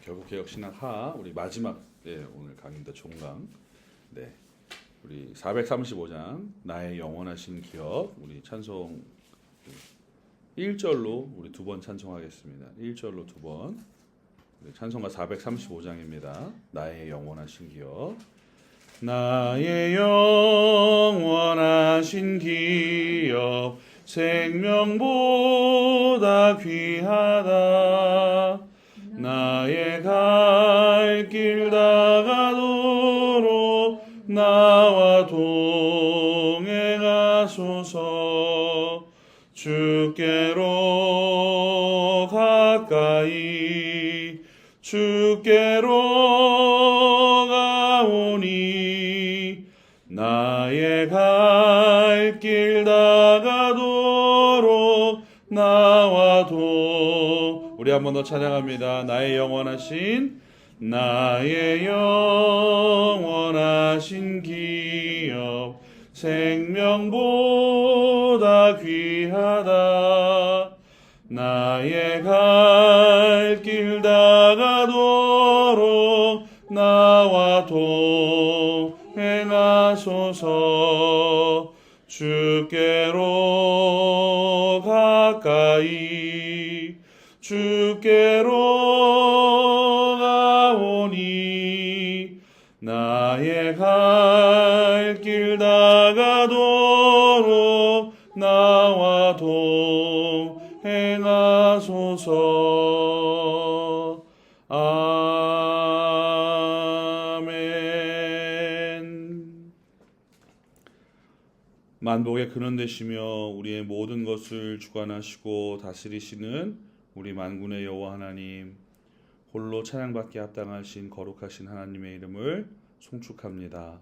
결국 개혁 신학 하 우리 마지막 오늘 강의입니다. 종강. 네. 우리 435장 나의 영원하신 기업 우리 찬송 1절로 우리 두 번 찬송하겠습니다. 1절로 두 번. 찬송가 435장입니다. 나의 영원하신 기업. 나의 영원하신 기업 생명보다 귀하다. 나의 갈 길 다가도록 나와 동행하소서. 주께로 가까이 주께로 가오니 나의 갈 길 다가도록 나와 우리 한 번 더 찬양합니다. 나의 영원하신 기업 생명보다 귀하다. 나의 갈 길 다가도록 나와 동행하소서. 주께로 가까이 주께로 가오니 나의 갈 길 다가도록 나와 동행하소서. 아멘. 만복의 근원 되시며 우리의 모든 것을 주관하시고 다스리시는 우리 만군의 여호와 하나님, 홀로 찬양받기에 합당하신 거룩하신 하나님의 이름을 송축합니다.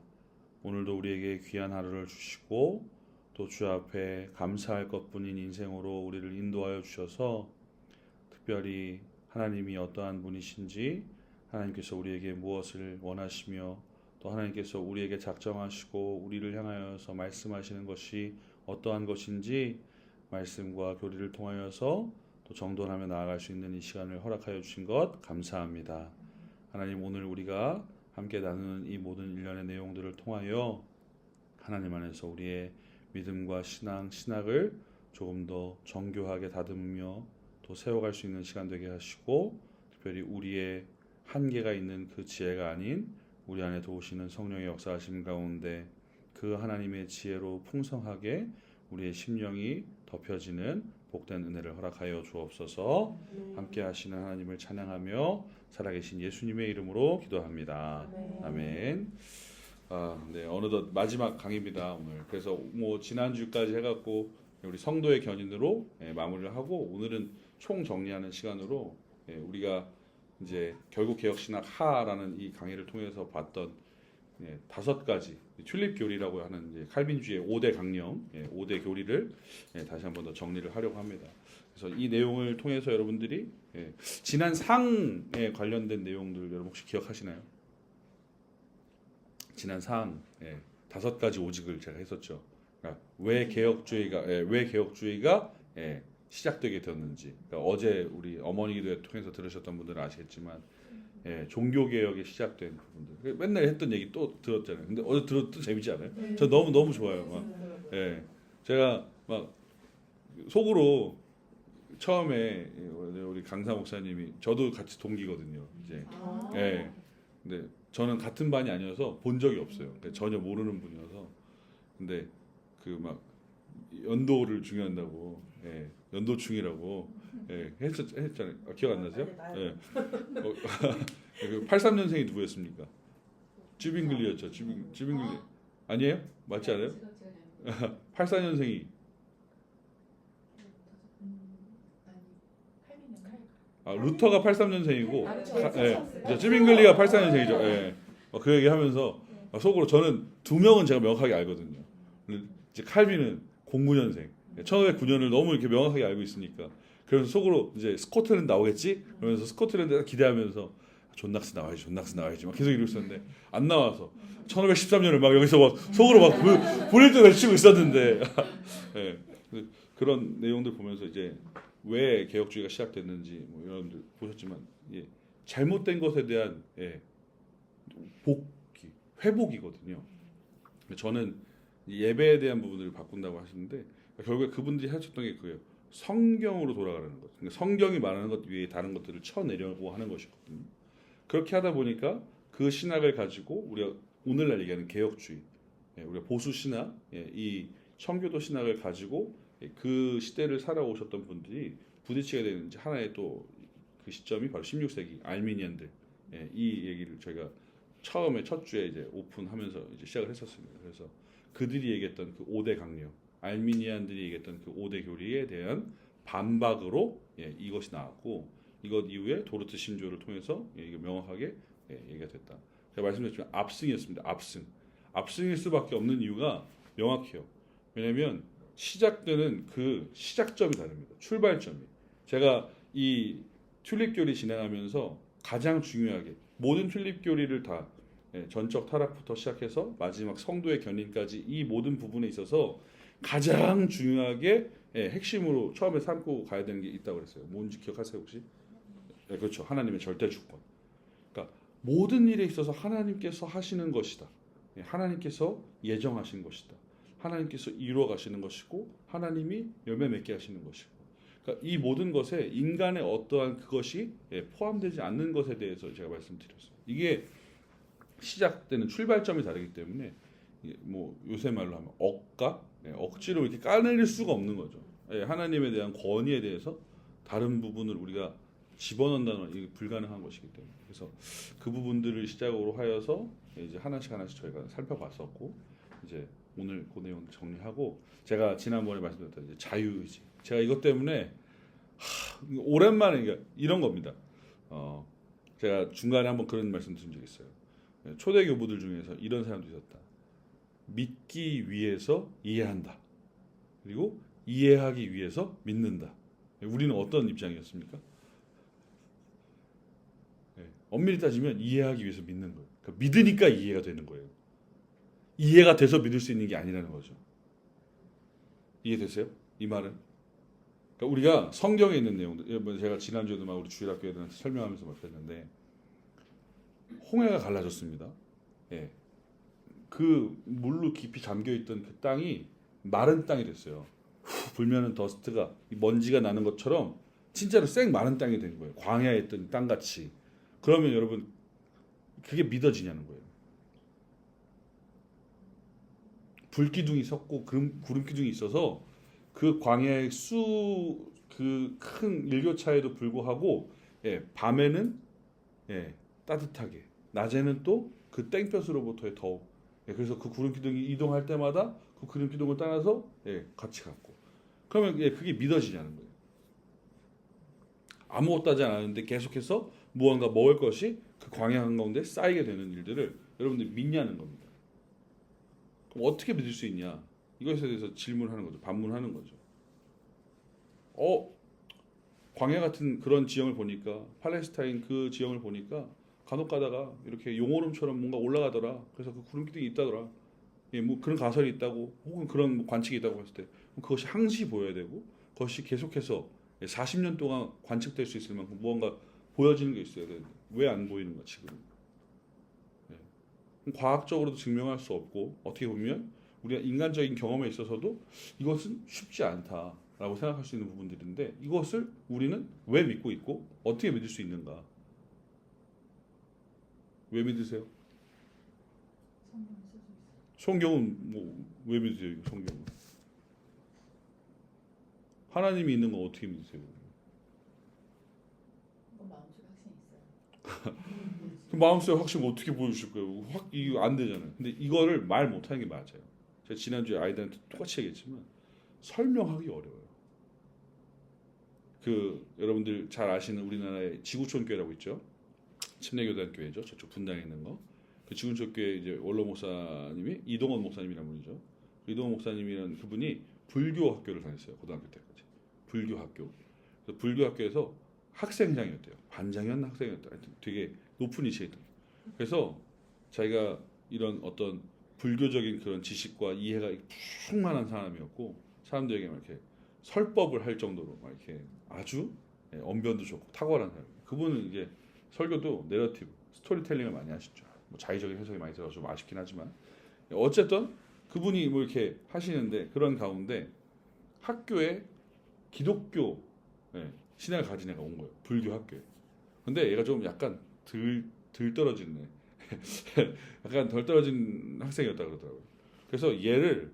오늘도 우리에게 귀한 하루를 주시고 또 주 앞에 감사할 것뿐인 인생으로 우리를 인도하여 주셔서 특별히 하나님이 어떠한 분이신지, 하나님께서 우리에게 무엇을 원하시며 또 하나님께서 우리에게 작정하시고 우리를 향하여서 말씀하시는 것이 어떠한 것인지 말씀과 교리를 통하여서 또 정돈하며 나아갈 수 있는 이 시간을 허락하여 주신 것 감사합니다. 하나님, 오늘 우리가 함께 나누는 이 모든 일련의 내용들을 통하여 하나님 안에서 우리의 믿음과 신학을 조금 더 정교하게 다듬으며 또 세워갈 수 있는 시간 되게 하시고, 특별히 우리의 한계가 있는 그 지혜가 아닌 우리 안에 도우시는 성령의 역사하심 가운데 그 하나님의 지혜로 풍성하게 우리의 심령이 덮여지는 복된 은혜를 허락하여 주옵소서. 함께 하시는 하나님을 찬양하며 살아계신 예수님의 이름으로 기도합니다. 아멘. 네, 어느덧 마지막 강의입니다, 오늘. 그래서 지난주까지 해갖고 우리 성도의 견인으로 마무리를 하고, 오늘은 총 정리하는 시간으로 우리가 이제 결국 개혁신학 하라는 이 강의를 통해서 봤던 5가지 튤립 교리라고 하는 이제 칼빈주의 5대 강령, 5대 교리를 다시 한 번 더 정리를 하려고 합니다. 그래서 이 내용을 통해서 여러분들이 지난 상에 관련된 내용들 여러분 혹시 기억하시나요? 지난 상 5가지 오직을 제가 했었죠. 그러니까 왜 개혁주의가 시작되게 되었는지. 그러니까 어제 우리 어머니 기도회 통해서 들으셨던 분들은 아시겠지만 종교 개혁이 시작된 부분들. 맨날 했던 얘기 또 들었잖아요. 근데 어제 들어도 재밌지 않아요? 저 너무 좋아요. 제가 막 속으로 처음에 우리 강사 목사님이, 저도 같이 동기거든요. 이제 근데 저는 같은 반이 아니어서 본 적이 없어요. 그러니까 전혀 모르는 분이어서. 근데 그 막 연도를 중요한다고, 연도충이라고 했잖아요. 기억 안 나세요? 83년생이 누구였습니까? 쥐빙글리였죠. 쥐빙글리 아니에요? 맞지 않아요? 84년생이 루터가 83년생이고 쥐빙글리가 84년생이죠. 그 얘기하면서 속으로 저는 2명은 제가 명확하게 알거든요. 이제 칼빈은 09년생, 1509년을 너무 이렇게 명확하게 알고 있으니까, 그래서 속으로 이제 스코틀랜드 나오겠지? 그러면서 스코틀랜드 기대하면서 존낙스 나와야지 막 계속 이러고 있었는데 안 나와서 1513년을 막 여기서 막 속으로 막 불일 듯 외치고 있었는데 그런 내용들 보면서 이제 왜 개혁주의가 시작됐는지 뭐 여러분들 보셨지만 잘못된 것에 대한 복귀, 회복이거든요. 저는 예배에 대한 부분을 바꾼다고 하시는데 결국에 그분들이 하셨던 게 그거예요. 성경으로 돌아가는 것. 그러니까 성경이 말하는 것 위에 다른 것들을 쳐내려고 하는 것이거든요. 그렇게 하다 보니까 그 신학을 가지고 우리가 오늘날 얘기하는 개혁주의, 우리가 보수 신학, 이 청교도 신학을 가지고 그 시대를 살아오셨던 분들이 부딪히게 되는 이제 하나의 또 그 시점이 바로 16세기 알미니안들. 이 얘기를 저희가 처음에 첫 주에 이제 오픈하면서 이제 시작을 했었습니다. 그래서 그들이 얘기했던 그 5대 강령, 알미니안들이 얘기했던 그 5대 교리에 대한 반박으로 이것이 나왔고 이것 이후에 도르트 신조를 통해서 이게 명확하게 얘기가 됐다. 제가 말씀드렸지만 압승이었습니다. 압승일 수밖에 없는 이유가 명확해요. 왜냐하면 시작되는 그 시작점이 다릅니다. 출발점이. 제가 이 튤립 교리 진행하면서 가장 중요하게 모든 튤립 교리를 다 전적 타락부터 시작해서 마지막 성도의 견인까지 이 모든 부분에 있어서 가장 중요하게 핵심으로 처음에 삼고 가야 되는 게 있다고 그랬어요. 뭔지 기억하세요 혹시? 그렇죠. 하나님의 절대 주권. 그러니까 모든 일에 있어서 하나님께서 하시는 것이다. 하나님께서 예정하신 것이다. 하나님께서 이루어 가시는 것이고 하나님이 열매 맺게 하시는 것이고. 그러니까 이 모든 것에 인간의 어떠한 그것이 포함되지 않는 것에 대해서 제가 말씀드렸어요. 이게 시작되는 출발점이 다르기 때문에 뭐 요새 말로 하면 억지로 이렇게 까내릴 수가 없는 거죠. 하나님에 대한 권위에 대해서 다른 부분을 우리가 집어넣는다는 이게 불가능한 것이기 때문에 그래서 그 부분들을 시작으로 하여서 이제 하나씩 저희가 살펴봤었고 이제 오늘 그 내용 정리하고 제가 지난번에 말씀드렸던 이제 자유의지 제가 이것 때문에 오랜만에 그러니까 이런 겁니다. 제가 중간에 한번 그런 말씀 드린 적 있어요. 초대 교부들 중에서 이런 사람도 있었다. 믿기 위해서 이해한다. 그리고 이해하기 위해서 믿는다. 우리는 어떤 입장이었습니까? 엄밀히 따지면 이해하기 위해서 믿는 거예요. 그러니까 믿으니까 이해가 되는 거예요. 이해가 돼서 믿을 수 있는 게 아니라는 거죠. 이해되세요? 이 말은? 그러니까 우리가 성경에 있는 내용들, 제가 지난주에도 막 우리 주일학교 애들한테 설명하면서 막 했는데 홍해가 갈라졌습니다. 그 물로 깊이 잠겨있던 그 땅이 마른 땅이 됐어요. 불면은 더스트가 먼지가 나는 것처럼 진짜로 생 마른 땅이 된 거예요. 광야에 있던 땅같이. 그러면 여러분 그게 믿어지냐는 거예요. 불기둥이 섰고 구름기둥이 있어서 그 광야의 그 큰 일교차에도 불구하고 밤에는 따뜻하게 낮에는 또 그 땡볕으로부터의 더욱 그래서 그 구름기둥이 이동할 때마다 그 구름기둥을 따라서 같이 갔고 그러면 그게 믿어지냐는 거예요. 아무것도 하지 않았는데 계속해서 무언가 먹을 것이 그 광야 한가운데 쌓이게 되는 일들을 여러분들이 믿냐는 겁니다. 그럼 어떻게 믿을 수 있냐? 이것에 대해서 질문하는 거죠. 반문하는 거죠. 광야 같은 그런 지형을 보니까 팔레스타인 그 지형을 보니까 간혹 가다가 이렇게 용오름처럼 뭔가 올라가더라. 그래서 그 구름기둥이 있다더라. 뭐 그런 가설이 있다고 혹은 그런 관측이 있다고 했을 때 그것이 항시 보여야 되고 그것이 계속해서 40년 동안 관측될 수 있을 만큼 무언가 보여지는 게 있어야 되는데 왜 안 보이는가 지금? 과학적으로도 증명할 수 없고 어떻게 보면 우리가 인간적인 경험에 있어서도 이것은 쉽지 않다라고 생각할 수 있는 부분들인데 이것을 우리는 왜 믿고 있고 어떻게 믿을 수 있는가? 왜 믿으세요? 성경은 뭐 왜 믿으세요? 성경은 하나님이 있는 거 어떻게 믿으세요? 마음속에 확신이 있어요. 그 마음속에 확신 어떻게 보여주실 거예요? 이거 안 되잖아요. 근데 이거를 말 못하는 게 맞아요. 제가 지난주에 아이들한테 똑같이 얘기했지만 설명하기 어려워요. 여러분들 잘 아시는 우리나라의 지구촌 교회라고 있죠. 침례교단교회죠. 저쪽 분당에 있는 거. 그 지구촌 교회 이제 원로 목사님이 이동원 목사님이라는 분이죠. 이동원 목사님이라는 그분이 불교 학교를 다녔어요. 고등학교 때까지. 불교 학교. 그래서 불교 학교에서 학생회장이었대요. 반장이었나 학생이었다. 하여튼 되게 높은 위치에 있던. 그래서 자기가 이런 어떤 불교적인 그런 지식과 이해가 충만한 사람이었고 사람들에게 막 이렇게 설법을 할 정도로 막 이렇게 아주 언변도 좋고 탁월한 사람. 그분은 이제 설교도 내러티브, 스토리텔링을 많이 하시죠. 뭐 자의적인 해석이 많이 들어서 좀 아쉽긴 하지만 어쨌든 그분이 뭐 이렇게 하시는데 그런 가운데 학교에 기독교 신앙을 가진 애가 온 거예요. 불교 학교에. 근데 얘가 좀 약간 덜 떨어진 약간 덜 떨어진 학생이었다 그러더라고요. 그래서 얘를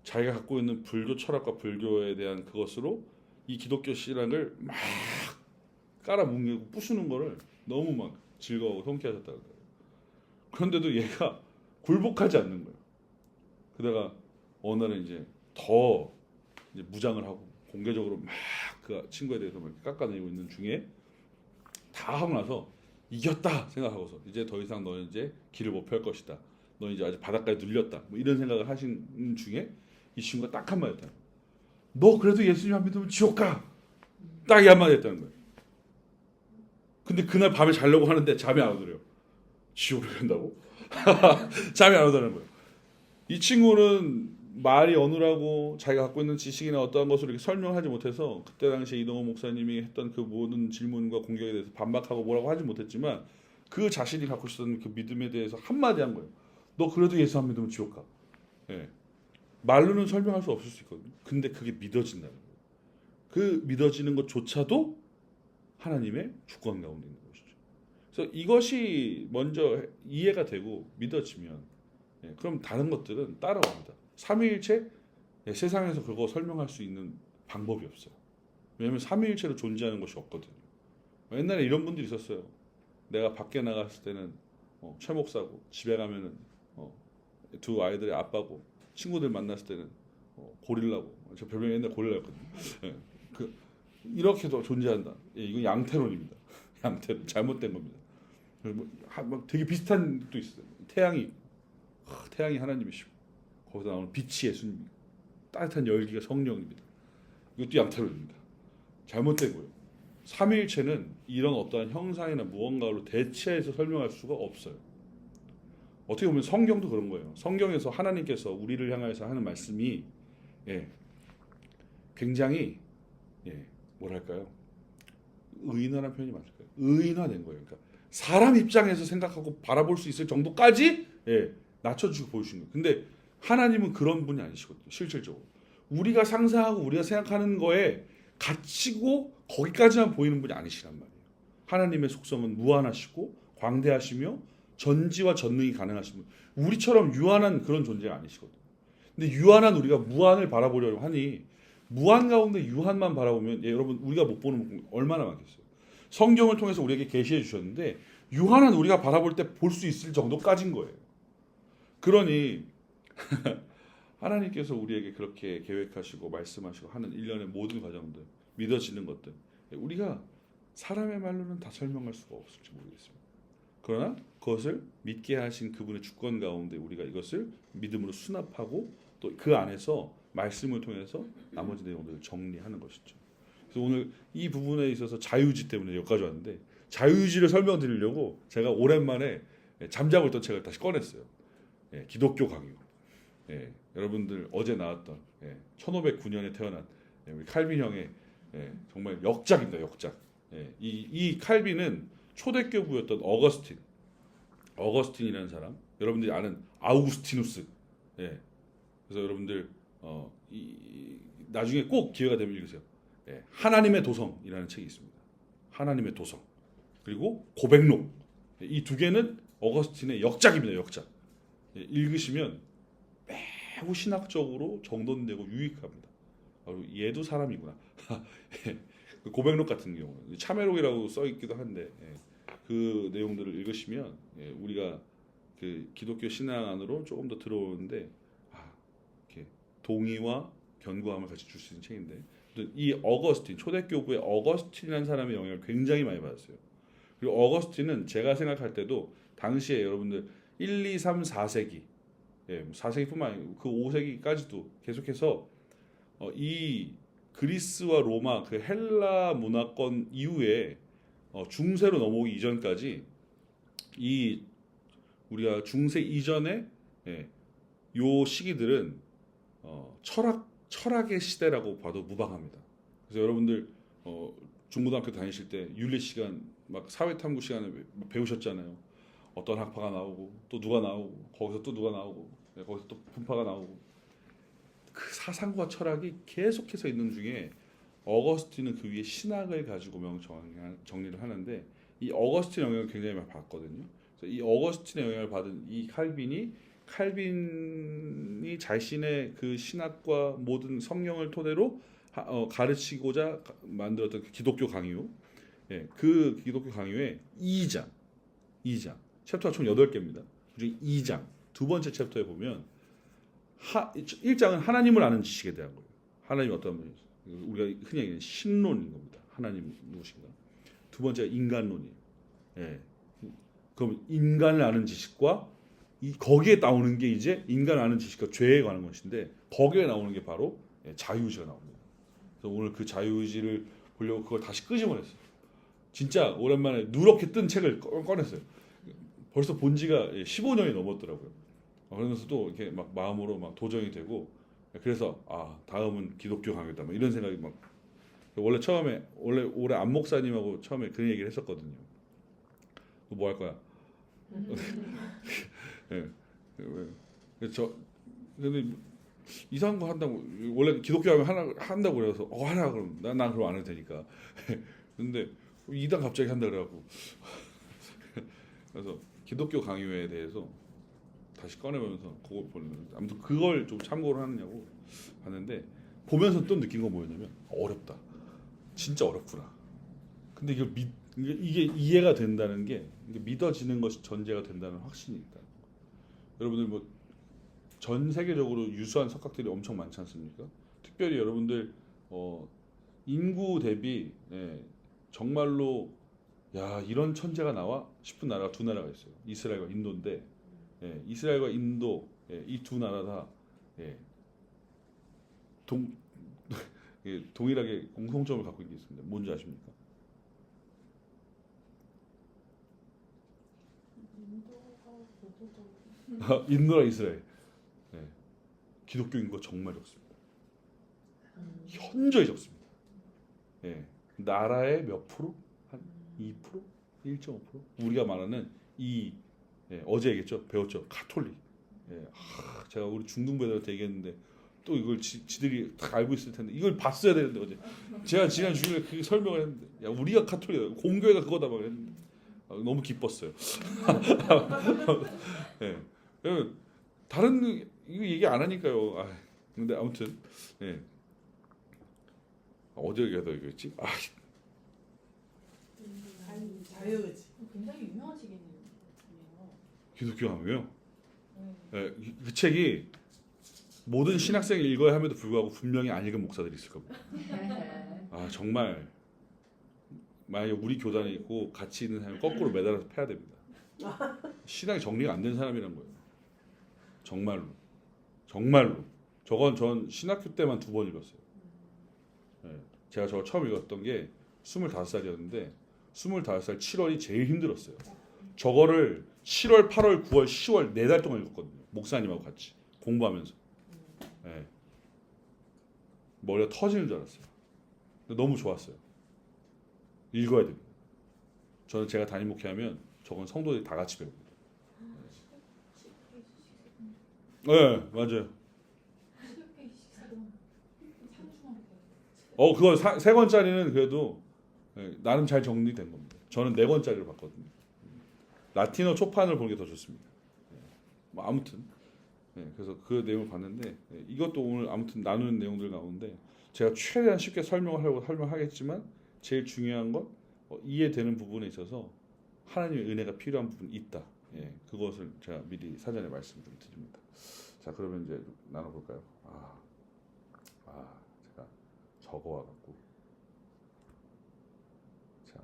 자기가 갖고 있는 불교 철학과 불교에 대한 그것으로 이 기독교 신앙을 막 깔아뭉개고 부수는 거를 너무 막 즐거워하고 통쾌하셨다 그러더라고요. 그런데도 얘가 굴복하지 않는 거예요. 그다가 어느 날은 이제 더 이제 무장을 하고 공개적으로 막 그 친구에 대해서 막 깎아내리고 있는 중에 다 하고 나서 이겼다 생각하고서 이제 더 이상 너는 이제 길을 못 펼 것이다. 너 이제 아직 바닥까지 눌렸다. 뭐 이런 생각을 하신 중에 이 친구가 딱 한마디 했다. 너 그래도 예수님 안 믿으면 지옥 가. 딱 이 한마디 했다는 거예요. 근데 그날 밤에 자려고 하는데 잠이 안 오더래요. 지옥을 간다고? 잠이 안 오더라는 거예요. 이 친구는 말이 어눌하고 자기가 갖고 있는 지식이나 어떠한 것을 이렇게 설명하지 못해서 그때 당시에 이동호 목사님이 했던 그 모든 질문과 공격에 대해서 반박하고 뭐라고 하지 못했지만 그 자신이 갖고 있었던 그 믿음에 대해서 한마디 한 거예요. 너 그래도 예수 안 믿으면 지옥 가. 예. 말로는 설명할 수 없을 수 있거든요. 근데 그게 믿어진다는 거예요. 그 믿어지는 것조차도 하나님의 주권 가운데 있는 것이죠. 그래서 이것이 먼저 이해가 되고 믿어지면 그럼 다른 것들은 따라옵니다. 삼위일체 세상에서 그거 설명할 수 있는 방법이 없어요. 왜냐하면 삼위일체로 존재하는 것이 없거든요. 옛날에 이런 분들이 있었어요. 내가 밖에 나갔을 때는 최 목사고 집에 가면은 두 아이들의 아빠고 친구들 만났을 때는 고릴라고. 저 별명이 옛날 고릴라였거든요. 이렇게도 존재한다. 이건 양태론입니다. 양태론 잘못된 겁니다. 뭐 되게 비슷한 것도 있어요. 태양이 하나님이시고 거기서 나오는 빛이 예수님, 따뜻한 열기가 성령입니다. 이것도 양태론입니다. 잘못되고요. 삼위일체는 이런 어떠한 형상이나 무언가로 대체해서 설명할 수가 없어요. 어떻게 보면 성경도 그런 거예요. 성경에서 하나님께서 우리를 향하여서 하는 말씀이 굉장히 뭐랄까요? 의인화라는 표현이 맞을까요? 의인화된 거예요. 그러니까 사람 입장에서 생각하고 바라볼 수 있을 정도까지 낮춰주고 보여주는 거예요. 근데 하나님은 그런 분이 아니시거든요. 실질적으로 우리가 상상하고 우리가 생각하는 거에 갇히고 거기까지만 보이는 분이 아니시란 말이에요. 하나님의 속성은 무한하시고 광대하시며 전지와 전능이 가능하신 분. 우리처럼 유한한 그런 존재가 아니시거든요. 근데 유한한 우리가 무한을 바라보려고 하니 무한 가운데 유한만 바라보면 여러분 우리가 못 보는 분 얼마나 많겠어요. 성경을 통해서 우리에게 계시해 주셨는데 유한한 우리가 바라볼 때 볼 수 있을 정도까지인 거예요. 그러니 하나님께서 우리에게 그렇게 계획하시고 말씀하시고 하는 일련의 모든 과정들, 믿어지는 것들 우리가 사람의 말로는 다 설명할 수가 없을지 모르겠습니다. 그러나 그것을 믿게 하신 그분의 주권 가운데 우리가 이것을 믿음으로 수납하고 또 그 안에서 말씀을 통해서 나머지 내용들을 정리하는 것이죠. 그래서 오늘 이 부분에 있어서 자유의지 때문에 여기까지 왔는데 자유의지를 설명드리려고 제가 오랜만에 잠자고 있던 책을 다시 꺼냈어요. 기독교 강요. 여러분들 어제 나왔던 1509년에 태어난 우리 칼빈 형의 정말 역작입니다. 역작. 이 칼빈은 초대교부였던 어거스틴이라는 사람, 여러분들이 아는 아우구스티누스. 그래서 여러분들 나중에 꼭 기회가 되면 읽으세요. 하나님의 도성이라는 책이 있습니다. 하나님의 도성. 그리고 고백록. 이 두 개는 어거스틴의 역작입니다. 역작. 읽으시면 매우 신학적으로 정돈되고 유익합니다. 얘도 사람이구나. 고백록 같은 경우는 참회록이라고 써 있기도 한데 그 내용들을 읽으시면 우리가 그 기독교 신앙 안으로 조금 더 들어오는데 이렇게 동의와 견고함을 같이 줄 수 있는 책인데 이 어거스틴 초대교부의 어거스틴이라는 사람의 영향을 굉장히 많이 받았어요. 그리고 어거스틴은 제가 생각할 때도 당시에 여러분들 1, 2, 3, 4세기 4세기뿐만 아니고 그 5세기까지도 계속해서 이 그리스와 로마 그 헬라 문화권 이후에 중세로 넘어오기 이전까지 이 우리가 중세 이전에 요 시기들은 철학의 시대라고 봐도 무방합니다. 그래서 여러분들 중고등학교 다니실 때 윤리 시간 막 사회 탐구 시간에 배우셨잖아요. 어떤 학파가 나오고 또 누가 나오고 거기서 또 누가 나오고 거기서 또 분파가 나오고 그 사상과 철학이 계속해서 있는 중에 어거스틴은 그 위에 신학을 가지고 정리를 하는데 이 어거스틴 영향을 굉장히 많이 받거든요. 그래서 이 어거스틴의 영향을 받은 이 칼빈이 자신의 그 신학과 모든 성경을 토대로 가르치고자 만들었던 그 기독교 강요, 그 기독교 강요의 2장 챕터가 총 8개입니다. 그중에 2장 두 번째 챕터에 보면 1장은 하나님을 아는 지식에 대한 거예요. 하나님이 어떤 분이세요? 우리가 흔히 얘기하는 신론인 겁니다. 하나님 누구신가? 두 번째가 인간론이에요. 그럼 인간을 아는 지식과 거기에 나오는 게 이제 인간을 아는 지식과 죄에 관한 것인데 거기에 나오는 게 바로 자유의지가 나옵니다. 그래서 오늘 그 자유의지를 보려고 그걸 다시 끄집어냈어요. 진짜 오랜만에 누렇게 뜬 책을 꺼냈어요. 벌써 본 지가 15년이 넘었더라고요. 그러면서 또 이렇게 막 마음으로 막 도전이 되고 그래서 다음은 기독교 강요다 막 이런 생각이 막 원래 올해 안 목사님하고 처음에 그런 얘기를 했었거든요. 뭐 할 거야? 근데 이상한 거 한다고 원래 기독교 하면 한다고 그래서 하라 그럼 난 그럼 안 해도 되니까. 근데 이단 갑자기 한다 그래갖고 그래서 기독교 강요에 대해서 다시 꺼내면서 그걸 보는 아무튼 그걸 좀 참고를 하느냐고 봤는데 보면서 또 느낀 건 뭐였냐면 어렵다. 진짜 어렵구나. 근데 이게 이해가 된다는 게 믿어지는 것이 전제가 된다는 확신이 있다. 여러분들 뭐 전 세계적으로 유수한 석학들이 엄청 많지 않습니까? 특별히 여러분들 인구 대비 정말로 야 이런 천재가 나와 싶은 나라가 두 나라가 있어요. 이스라엘과 인도인데 이스라엘과 인도 이 두 나라 다 동일하게 공통점을 갖고 있는 게 있습니다. 뭔지 아십니까? 인도랑 이스라엘. 기독교 인구가 정말 적습니다. 현저히 적습니다. 나라의 몇 프로? 한 2%? 1.5%? 우리가 말하는 어제 얘기했죠? 배웠죠? 가톨릭. 제가 우리 중등부애들한테 얘기했는데 또 이걸 지들이 다 알고 있을 텐데 이걸 봤어야 되는데 어제 제가 지난 주일에 그렇게 설명을 했는데 야 우리가 가톨릭이야 공교회가 그거다 막 했는데 너무 기뻤어요. 다른 이거 얘기 안 하니까요. 근데 아무튼 어제 얘기하다 얘기했지. 자유의지. 굉장히 유명한 책이네요. 기독교 강요요. 그 책이 모든 신학생이 읽어야 함에도 불구하고 분명히 안 읽은 목사들이 있을 겁니다. 정말 만약에 우리 교단에 있고 같이 있는 사람이 거꾸로 매달아서 패야 됩니다. 신학이 정리가 안 된 사람이란 거예요. 정말로. 저건 전 신학교 때만 2번 읽었어요. 제가 저걸 처음 읽었던 게 25살이었는데 25살 7월이 제일 힘들었어요. 저거를 7월, 8월, 9월, 10월 4달 동안 읽었거든요. 목사님하고 같이 공부하면서. 머리가 터지는 줄 알았어요. 근데 너무 좋았어요. 읽어야 됩니다. 저는 제가 담임 목회하면 저건 성도들이 다 같이 배웁니다. 맞아요. 그거 3권짜리는 그래도 나름 잘 정리된 겁니다. 저는 4권짜리를 봤거든요. 라틴어 초판을 보는 게 더 좋습니다. 뭐 아무튼 그래서 그 내용을 봤는데 이것도 오늘 아무튼 나누는 내용들 가운데 제가 최대한 쉽게 설명하려고 설명하겠지만 제일 중요한 건 이해되는 부분에 있어서 하나님의 은혜가 필요한 부분이 있다. 그것을 제가 미리 사전에 말씀 좀 드립니다. 자 그러면 이제 나눠볼까요? 제가 적어와갖고 자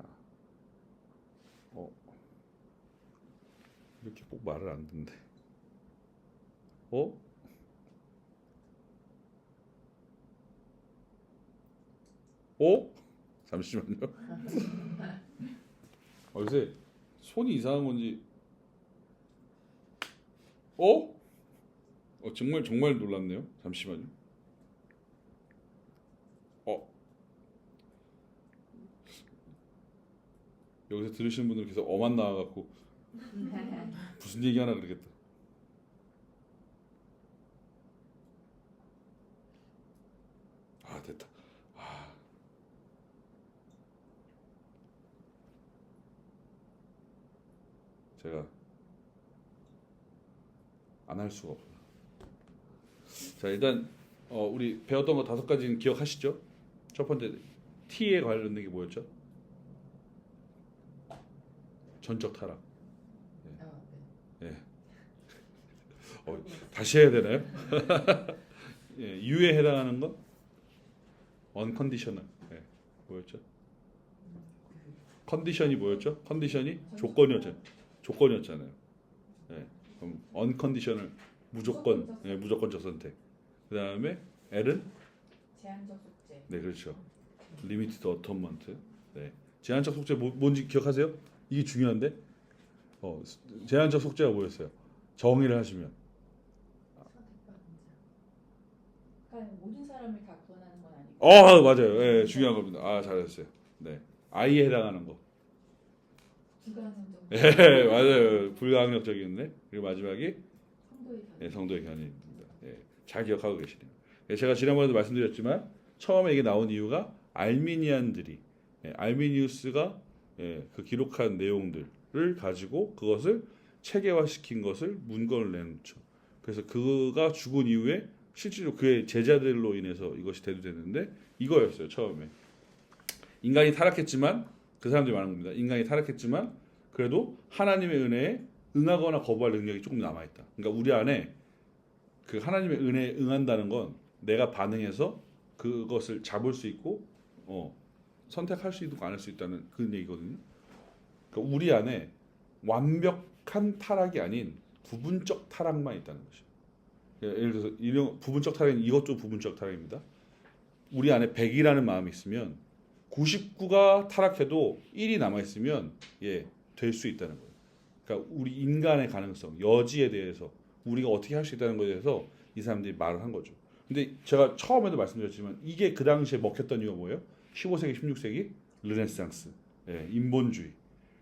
이렇게 꼭 말을 안 듣는데 잠시만요. 요새 손이 이상한 건지 정말 놀랐네요. 잠시만요. 여기서 들으시는 분들 계속 어만 나와갖고 무슨 얘기하나 그러겠다. 아 됐다. 아. 제가 안 할 수가 없어요. 자 일단 우리 배웠던 거 5가지는 기억하시죠? 첫 번째 T에 관련된 게 뭐였죠? 전적 타락. 예. 다시 해야 되나요? 예, U에 해당하는 건 unconditional. 예, 뭐였죠? 컨디션이 뭐였죠? 컨디션이 조건이었잖아요. 예, 그럼 unconditional 무조건, 예, 무조건적 선택. 그 다음에 L은 제한적 속죄. 네 그렇죠. limited atonement. 네, 제한적 속죄 뭔지 기억하세요? 이게 중요한데. 제한적 속죄가 뭐였어요? 정의를 하시면. 그러니까 모든 사람을 다 구원하는 건 아니고. 맞아요. 예, 중요한 겁니다. 아 잘했어요. 네, I에 해당하는 거. 불가항력. 예, 맞아요. 불가항력적인데. 그리고 마지막이 성도의 견. 예, 성도의 견인입니다. 예, 잘 기억하고 계시네요. 예, 제가 지난번에도 말씀드렸지만 처음에 이게 나온 이유가 알미니안들이 알미니우스가 그 기록한 내용들을 가지고 그것을 체계화시킨 것을 문건을 내놓죠. 그래서 그가 죽은 이후에 실제로 그의 제자들로 인해서 이것이 대두됐는데 이거였어요. 처음에 인간이 타락했지만 그 사람들이 말하는 겁니다. 인간이 타락했지만 그래도 하나님의 은혜에 응하거나 거부할 능력이 조금 남아있다. 그러니까 우리 안에 그 하나님의 은혜에 응한다는 건 내가 반응해서 그것을 잡을 수 있고 선택할 수 있고 않을 수 있다는 그런 얘기거든요. 그러니까 우리 안에 완벽한 타락이 아닌 부분적 타락만 있다는 것이죠. 예를 들어서 이런 부분적 타락은 이것도 부분적 타락입니다. 우리 안에 100이라는 마음이 있으면 99가 타락해도 1이 남아 있으면 될 수 있다는 거예요. 그러니까 우리 인간의 가능성, 여지에 대해서 우리가 어떻게 할 수 있다는 것에 대해서 이 사람들이 말을 한 거죠. 근데 제가 처음에도 말씀드렸지만 이게 그 당시에 먹혔던 이유가 뭐예요? 15세기, 16세기 르네상스, 인본주의.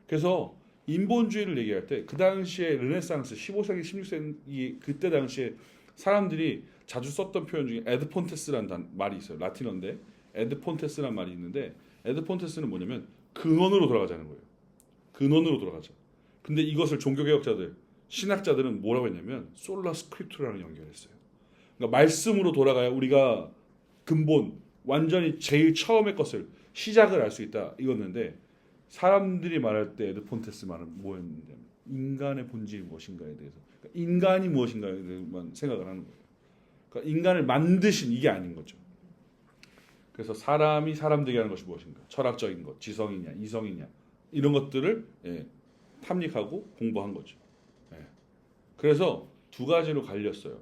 그래서 인본주의를 얘기할 때 그 당시에 르네상스, 15세기, 16세기 그때 당시에 사람들이 자주 썼던 표현 중에 에드폰테스라는 말이 있어요. 라틴어인데 에드폰테스라는 말이 있는데 에드폰테스는 뭐냐면 근원으로 돌아가자는 거예요. 근원으로 돌아가자. 근데 이것을 종교개혁자들, 신학자들은 뭐라고 했냐면 솔라 스크립투라는 연결했어요. 그러니까 말씀으로 돌아가야 우리가 근본, 완전히 제일 처음의 것을 시작을 알 수 있다 이거였는데 사람들이 말할 때 에드폰테스 말은 뭐였냐면 인간의 본질이 무엇인가에 대해서 그러니까 인간이 무엇인가에 대해서만 생각을 하는 거예요. 그러니까 인간을 만드신 이게 아닌 거죠. 그래서 사람이 사람 되게 하는 것이 무엇인가? 철학적인 것, 지성이냐, 이성이냐 이런 것들을 탐닉하고 공부한 거죠. 그래서 2가지로 갈렸어요.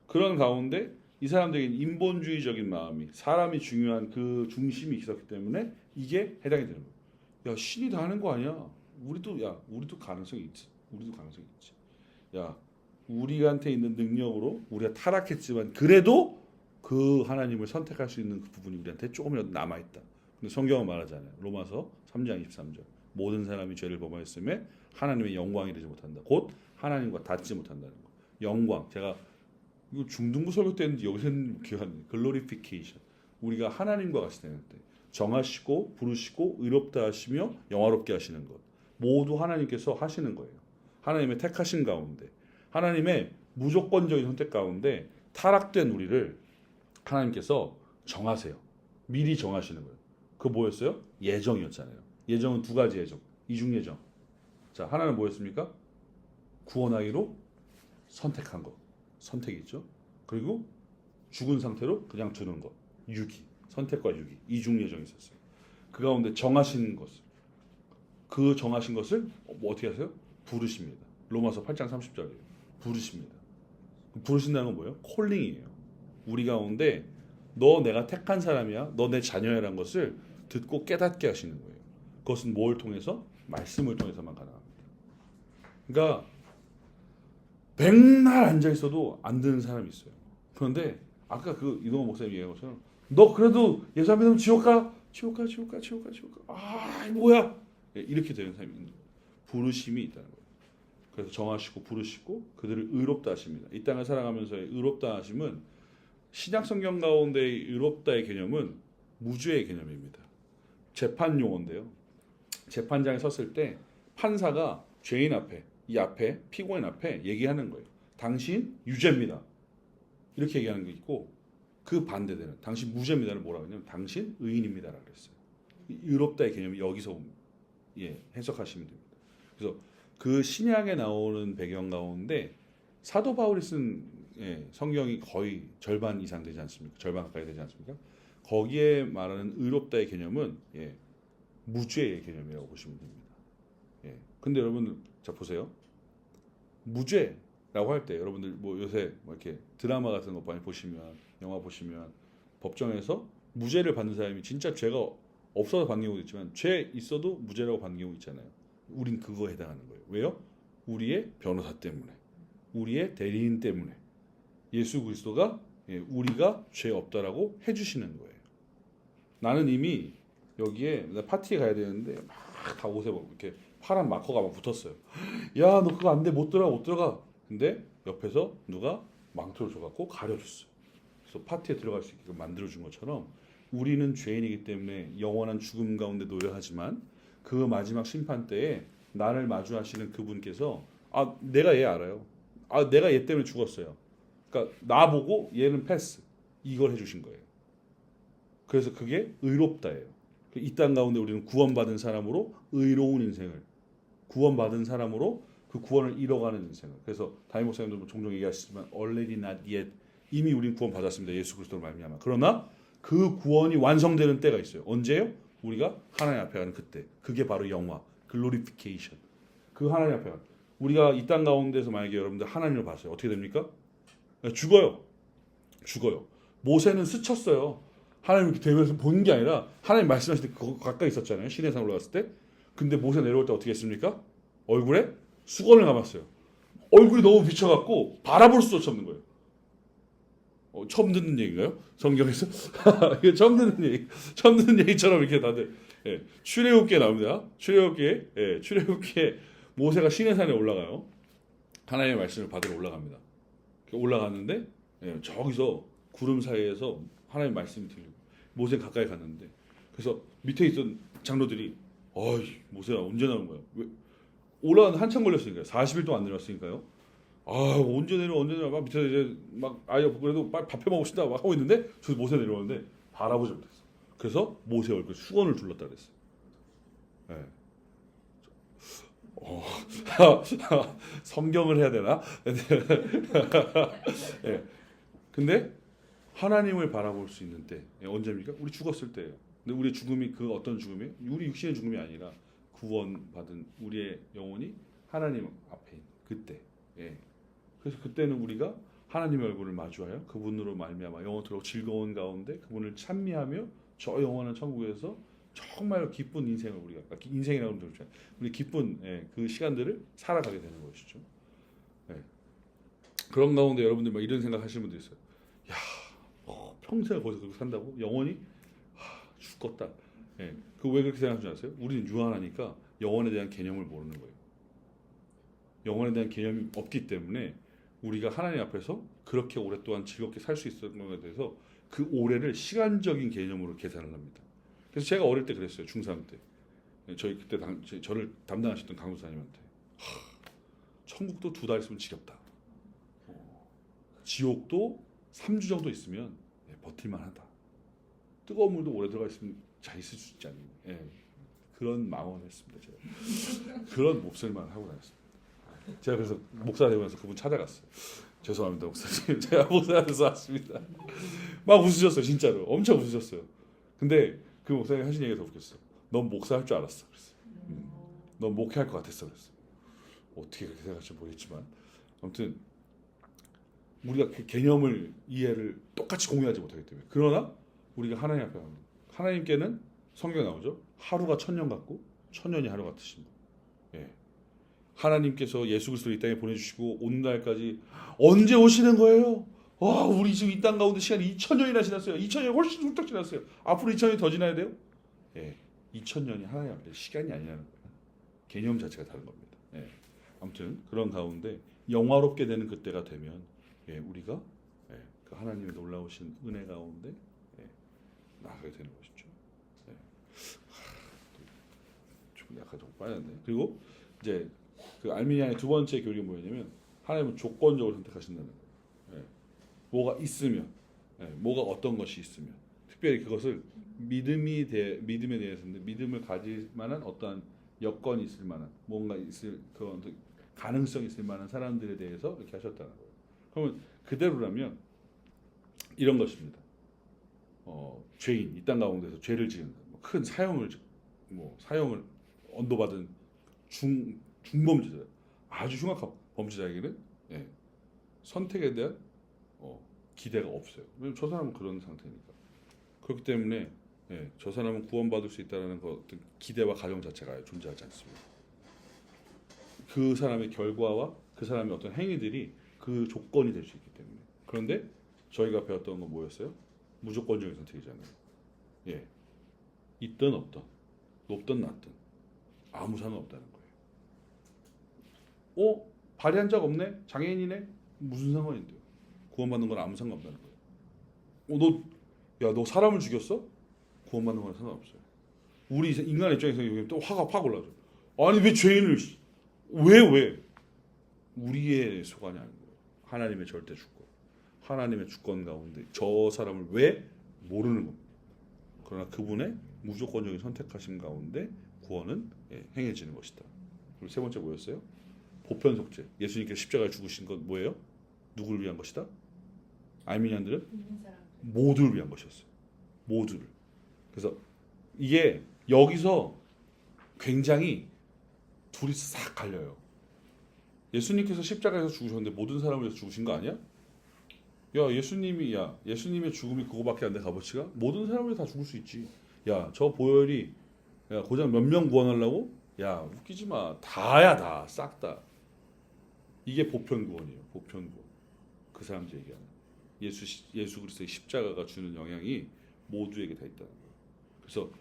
그런 가운데 이 사람들에게 인본주의적인 마음이 사람이 중요한 그 중심이 있었기 때문에 이게 해당이 되는 거예요. 야 신이 다 하는 거 아니야? 우리도 가능성이 있지. 야 우리한테 있는 능력으로 우리가 타락했지만 그래도 그 하나님을 선택할 수 있는 그 부분이 우리한테 조금이라도 남아 있다. 근데 성경은 말하잖아요. 로마서 3장 23절. 모든 사람이 죄를 범하였음에 하나님의 영광이 되지 못한다. 곧 하나님과 닿지 못한다는 거. 영광. 제가 이거 중등부 설교 때 했는데 여기서는 기억 안 나요. 글로리피케이션. 우리가 하나님과 같이 되는 때 정하시고 부르시고 의롭다 하시며 영화롭게 하시는 것. 모두 하나님께서 하시는 거예요. 하나님의 택하신 가운데 하나님의 무조건적인 선택 가운데 타락된 우리를 하나님께서 정하세요. 미리 정하시는 거예요. 그거 뭐였어요? 예정이었잖아요. 예정은 2가지 예정. 이중 예정. 자, 하나는 뭐였습니까? 구원하기로 선택한 것. 선택이죠. 그리고 죽은 상태로 그냥 두는 것. 유기. 선택과 유기. 이중 예정이 있었어요. 그 가운데 정하신 것을 그 정하신 것을 어떻게 하세요? 부르십니다. 로마서 8장 30절이에요. 부르십니다. 부르신다는 건 뭐예요? 콜링이에요. 우리 가운데 너 내가 택한 사람이야. 너 내 자녀야라는 것을 듣고 깨닫게 하시는 거예요. 그것은 뭘 통해서? 말씀을 통해서만 가능합니다. 그러니까 백날 앉아 있어도 안 되는 사람이 있어요. 그런데 아까 그 이동호 목사님 얘기한 것처럼 너 그래도 예수 안 믿으면 지옥 가. 아 뭐야? 예, 이렇게 되는 삶이 있는 거예요. 부르심이 있다는 거예요. 그래서 정하시고 부르시고 그들을 의롭다 하십니다. 이 땅을 살아가면서의 의롭다 하심은 신약 성경 가운데 의롭다의 개념은 무죄의 개념입니다. 재판 용어인데요. 재판장에 섰을 때 판사가 죄인 앞에, 이 앞에, 피고인 앞에 얘기하는 거예요. 당신 유죄입니다. 이렇게 얘기하는 게 있고, 그 반대되는 당신 무죄입니다를 뭐라고 하냐면 당신 의인입니다라고 그랬어요. 의롭다의 개념이 여기서 해석하시면 됩니다. 그래서 그 신약에 나오는 배경 가운데 사도 바울이 쓴 성경이 거의 절반 이상 되지 않습니까? 절반 가까이 되지 않습니까? 거기에 말하는 의롭다의 개념은 무죄의 개념이라고 보시면 됩니다. 근데 여러분들 자 보세요. 무죄라고 할 때 여러분들 뭐 요새 뭐 이렇게 드라마 같은 거 많이 보시면 영화 보시면 법정에서 무죄를 받는 사람이 진짜 죄가 없어서 받는 경우도 있지만 죄 있어도 무죄라고 받는 경우 있잖아요. 우린 그거에 해당하는 거예요. 왜요? 우리의 변호사 때문에, 우리의 대리인 때문에 예수 그리스도가 우리가 죄 없다라고 해주시는 거예요. 나는 이미 여기에 나 파티에 가야 되는데 막 다 옷에 막 이렇게 파란 마커가 막 붙었어요. 야, 너 그거 안 돼, 못 들어가, 못 들어가. 근데 옆에서 누가 망토를 줘갖고 가려줬어요. 그래서 파티에 들어갈 수 있게 만들어준 것처럼 우리는 죄인이기 때문에 영원한 죽음 가운데 놓여야 하지만 그 마지막 심판 때에 나를 마주하시는 그분께서 내가 얘 알아요. 내가 얘 때문에 죽었어요. 그러니까 나보고 얘는 패스. 이걸 해주신 거예요. 그래서 그게 의롭다예요. 이 땅 가운데 우리는 구원받은 사람으로 의로운 인생을, 구원받은 사람으로 그 구원을 이뤄가는 인생을. 그래서 담임 목사님도 종종 얘기하시지만 already not yet, 이미 우리는 구원받았습니다. 예수 그리스도로 말미암아. 그러나 그 구원이 완성되는 때가 있어요. 언제요? 우리가 하나님 앞에 가는 그때. 그게 바로 영화, 글로리피케이션. 그 하나님 앞에 가는. 우리가 이 땅 가운데서 만약에 여러분들 하나님을 봤어요. 어떻게 됩니까? 죽어요. 모세는 스쳤어요. 하나님 이렇게 대면에서 보는 게 아니라 하나님 말씀하실 때 그거 가까이 있었잖아요. 시내산 올라갔을 때. 근데 모세 내려올 때 어떻게 했습니까? 얼굴에 수건을 감았어요. 얼굴이 너무 비쳐갖고 바라볼 수조차 없는 거예요. 처음 듣는 얘기인가요? 성경에서? 이거 처음 듣는 얘기처럼 이렇게 다들 출애굽기에 나옵니다. 출애굽기에 모세가 시내산에 올라가요. 하나님의 말씀을 받으러 올라갑니다. 올라갔는데 저기서 구름 사이에서 하나님의 말씀이 들리고 모세 가까이 갔는데 그래서 밑에 있던 장로들이 모세야 언제 나온 거야? 왜? 올라가는데 한참 걸렸으니까요. 40일 동안 안 내려왔으니까요. 언제 내려 막 밑에서 이제 막 그래도 밥 해 먹읍시다 막 하고 있는데 저 모세 내려오는데 바라보지 못했어. 그래서 모세 얼굴에 수건을 둘렀다 그랬어요. 성경을 해야 되나? 근데 하나님을 바라볼 수 있는 때 언제입니까? 우리 죽었을 때예요. 근데 우리의 죽음이 그 어떤 죽음이에요? 우리 육신의 죽음이 아니라 구원받은 우리의 영혼이 하나님 앞에 있는 그때. 그래서 그때는 우리가 하나님의 얼굴을 마주하여 그분으로 말미암아 영원토록 즐거운 가운데 그분을 찬미하며 저 영원한 천국에서 정말 기쁜 인생을 우리가 인생이라고 하면 되죠. 우리 기쁜 그 시간들을 살아가게 되는 것이죠. 그런 가운데 여러분들 막 이런 생각하시는 분도 있어요. 야, 평생 거기서 그렇게 산다고? 영원히 죽겠다. 그 왜 그렇게 생각하는 줄 아세요? 우리는 유한하니까 영원에 대한 개념을 모르는 거예요. 영원에 대한 개념이 없기 때문에 우리가 하나님 앞에서 그렇게 오랫동안 즐겁게 살 수 있었던 것에 대해서 그 오래를 시간적인 개념으로 계산을 합니다. 그래서 제가 어릴 때 그랬어요. 중3 때. 저희 그때 저를 담당하셨던 강도사님한테 천국도 2달 있으면 지겹다. 지옥도 3주 정도 있으면 버틸만 하다. 뜨거운 물도 오래 들어가 있으면 잘 있을 수 있지 않니? 그런 마음을 했습니다. 제가. 그런 몹쓸만 하고 다녔습니다. 제가 그래서 목사 되면서 그분 찾아갔어요. 죄송합니다 목사님. 제가 목사 돼서 왔습니다. 막 웃으셨어요. 진짜로. 엄청 웃으셨어요. 근데 그 목사님이 하신 얘기가 더 웃겼어. 넌 목사 할 줄 알았어. 그랬어요. 넌 목회할 것 같았어. 그랬어요. 어떻게 그렇게 생각할지 모르겠지만 아무튼 우리가 그 개념을 이해를 똑같이 공유하지 못하기 때문에 그러나 우리가 하나님 앞에 가면 하나님께는 성경에 나오죠. 하루가 1000년 같고 1000년이 하루 같으신 분. 하나님께서 예수 그리스도를 이 땅에 보내주시고 오늘날까지 언제 오시는 거예요? 우리 지금 이 땅 가운데 시간이 2000년이나 지났어요. 2000년이 훨씬 훌쩍 지났어요. 앞으로 2000년이 더 지나야 돼요? 2000년이 하나님 앞에 시간이 아니라는 거예요. 개념 자체가 다른 겁니다. 예. 아무튼 그런 가운데 영화롭게 되는 그때가 되면 예, 우리가 예, 그 하나님의 놀라우신 은혜 가운데 예, 나가게 되는 것이죠. 예. 좀 약간 좀 빠졌네. 그리고 이제 그 알미니아의 두 번째 교리가 뭐냐면 하나님은 조건적으로 선택하신다는 거예요. 예. 뭐가 있으면, 예. 뭐가 어떤 것이 있으면, 특별히 그것을 믿음에 대해서인데 믿음을 가질 만한 어떠한 여건이 있을 만한 뭔가 있을 그런 가능성이 있을 만한 사람들에 대해서 이렇게 하셨다는 거예요. 그러면 그대로라면 이런 것입니다. 죄인 이 땅 가운데서 죄를 지은 큰 사형을 언도받은 중범죄자 아주 흉악한 범죄자에게는 예, 선택에 대한 기대가 없어요. 왜냐면 저 사람은 그런 상태니까. 그렇기 때문에 예, 저 사람은 구원받을 수 있다는 어떤 기대와 가정 자체가 존재하지 않습니다. 그 사람의 결과와 그 사람의 어떤 행위들이 그 조건이 될 수 있기 때문에. 그런데 저희가 배웠던 건 뭐였어요? 무조건적인 선택이잖아요. 예, 있든 없든, 높든 낮든 아무 상관없다는 거예요. 발의한 적 없네? 장애인이네? 무슨 상관인데요? 구원받는 건 아무 상관없다는 거예요. 너 사람을 죽였어? 구원받는 건 상관없어요. 우리 인간의 입장에서 여기 또 화가 팍 올라죠. 아니 왜 죄인을 왜 우리의 소관이 아닌 거예요. 하나님의 절대 주권, 하나님의 주권 가운데 저 사람을 왜 모르는 겁니다. 그러나 그분의 무조건적인 선택하심 가운데 구원은 행해지는 것이다. 그리고 세 번째 뭐였어요? 보편 속죄. 예수님께서 십자가에 죽으신 건 뭐예요? 누구를 위한 것이다? 알미니안들은 모두를 위한 것이었어요. 모두를. 그래서 이게 여기서 굉장히 둘이 싹 갈려요. 예수님께서 십자가에서 죽으셨는데 모든 사람을 위해서 죽으신 거 아니야? 예수님의 죽음이 그거밖에 안 돼 값어치가? 모든 사람을 다 죽을 수 있지. 저 보혈이 고작 몇 명 구원하려고? 웃기지 마. 다야 다. 싹 다. 이게 보편 구원이에요. 보편 구원. 그 사람들 얘기하는 예수 그리스도의 십자가가 주는 영향이 모두에게 다 있다는 거예요. 그래서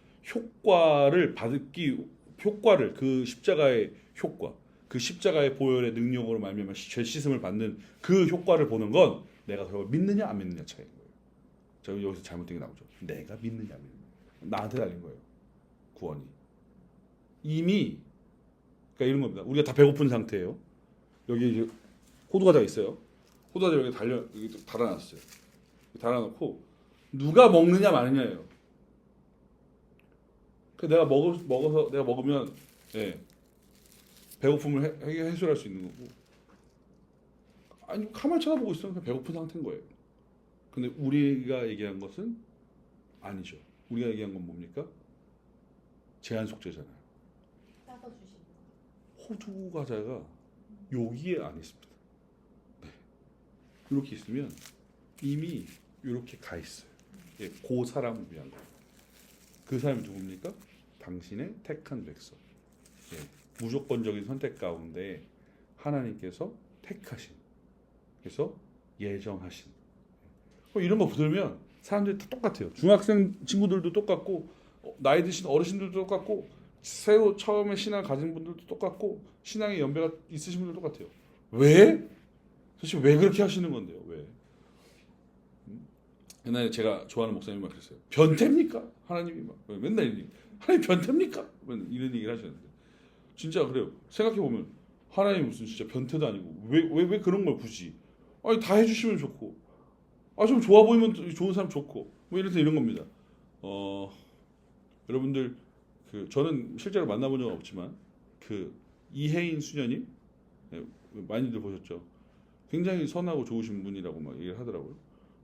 효과를 그 십자가의 효과, 그 십자가의 보혈의 능력으로 말미암아 죄 씻음을 받는 그 효과를 보는 건 내가 그걸 믿느냐 안 믿느냐 차이인 거예요. 자, 여기서 잘못된 게 나오죠. 내가 믿느냐 안 믿느냐. 나한테 달린 거예요. 구원이. 이미 그러니까 이런 겁니다. 우리가 다 배고픈 상태예요. 여기 이제 호두과자 있어요. 호두과자 여기 달아놨어요. 달아놓고 누가 먹느냐 마느냐예요. 그 내가 먹으면 배고픔을 해소할 수 있는 거고. 아니 가만히 쳐다보고 있으면 그냥 배고픈 상태인 거예요. 근데 우리가 얘기한 것은 아니죠. 우리가 얘기한 건 뭡니까? 제한 속죄잖아요. 따서 주시는 호두 과자가 여기에 안 있습니다. 네. 이렇게 있으면 이미 이렇게 가 있어요. 그 사람을 위한 거예요. 그 사람이 누굽니까? 당신의 택한 백성. 무조건적인 선택 가운데 하나님께서 택하신, 그래서 예정하신. 이런 거 들으면 사람들이 다 똑같아요. 중학생 친구들도 똑같고, 나이 드신 어르신들도 똑같고, 새로 처음에 신앙 가진 분들도 똑같고, 신앙의 연배가 있으신 분들도 똑같아요. 왜? 도대체 왜 그렇게 하시는 건데요? 왜? 옛날에 제가 좋아하는 목사님이 막 그랬어요. 변태입니까? 하나님이 막 맨날 하나님 변태입니까? 이런 얘기를 하셨는데 진짜 그래요. 생각해 보면 하나님 무슨 진짜 변태도 아니고 왜 그런 걸 굳이? 아니 다 해주시면 좋고, 좀 좋아 보이면 좋은 사람 좋고, 뭐 이래서 이런 겁니다. 여러분들 저는 실제로 만나본 적은 없지만 이혜인 수녀님 많이들 보셨죠? 굉장히 선하고 좋으신 분이라고 막 얘기를 하더라고요.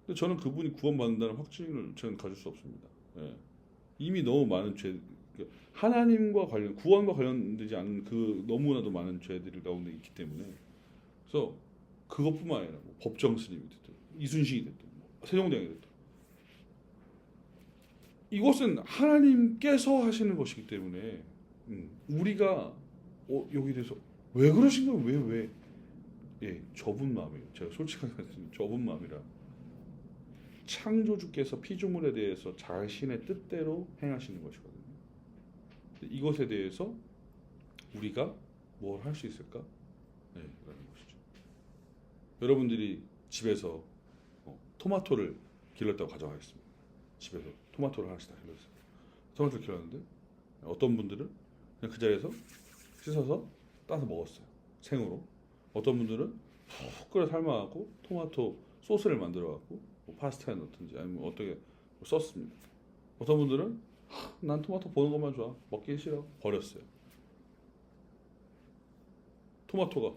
근데 저는 그분이 구원받는다는 확신을 저는 가질 수 없습니다. 이미 너무 많은 하나님과 구원과 관련되지 않은 그 너무나도 많은 죄들 가운데 있기 때문에. 그래서 그것뿐만 아니라 법정 스님이 됐든 이순신이 됐든 세종대왕이 됐든 이것은 하나님께서 하시는 것이기 때문에 우리가 여기 대해서 왜 그러신 거예요? 왜? 좁은 마음이에요. 제가 솔직하게 말씀드리면 좁은 마음이라. 창조주께서 피조물에 대해서 자신의 뜻대로 행하시는 것이거든요. 이것에 대해서 우리가 뭘 할 수 있을까? 네, 라는 것이죠. 여러분들이 집에서 토마토를 길렀다고 가정하겠습니다. 집에서 토마토를 하나씩 다 길렀어요. 토마토를 길렀는데 어떤 분들은 그냥 그 자리에서 씻어서 따서 먹었어요. 생으로. 어떤 분들은 푹 끓여 삶아갖고 토마토 소스를 만들어갖고 뭐 파스타에 넣든지 아니면 어떻게 썼습니다. 어떤 분들은 난 토마토 보는 것만 좋아. 먹기 싫어. 버렸어요. 토마토가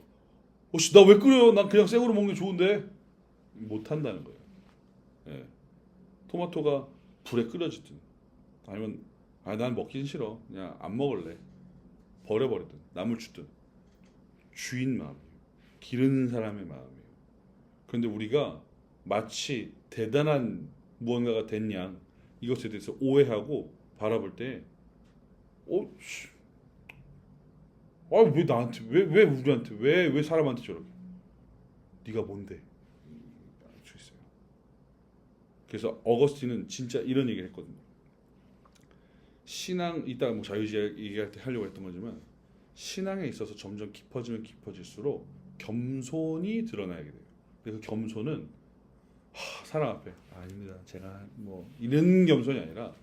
나 왜 끓여? 난 그냥 생으로 먹는 게 좋은데 못 한다는 거예요. 예. 토마토가 불에 끓여지든 아니면 난 먹긴 싫어. 그냥 안 먹을래. 버려버리든 남을 주든 주인 마음이에요. 기르는 사람의 마음이에요. 그런데 우리가 마치 대단한 무언가가 된 양 이것에 대해서 오해하고 바라볼 때 왜 나한테 왜 우리한테 왜 사람한테 저렇게 네가 뭔데 알 수 있어요. 그래서 어거스틴은 진짜 이런 얘기를 했거든요. 신앙 이따 뭐 자유주의 얘기할 때 하려고 했던 거지만 신앙에 있어서 점점 깊어지면 깊어질수록 겸손이 드러나게 돼요. 그 겸손은 사람 앞에 아닙니다. 제가 뭐 이런 겸손이 아니라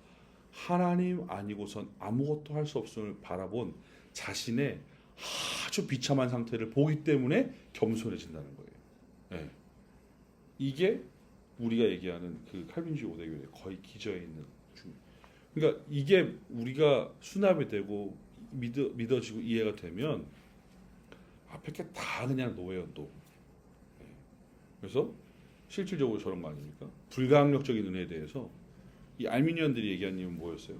하나님 아니고선 아무것도 할 수 없음을 바라본 자신의 아주 비참한 상태를 보기 때문에 겸손해진다는 거예요. 네. 이게 우리가 얘기하는 그 칼빈주의 오대교의 거의 기저에 있는 그러니까 이게 우리가 수납이 되고 믿어지고 이해가 되면 앞에 게 다 그냥 노예요 또. 네. 그래서 실질적으로 저런 거 아닙니까? 불가항력적인 은혜에 대해서 이 알미니언들이 얘기한 이유는 뭐였어요?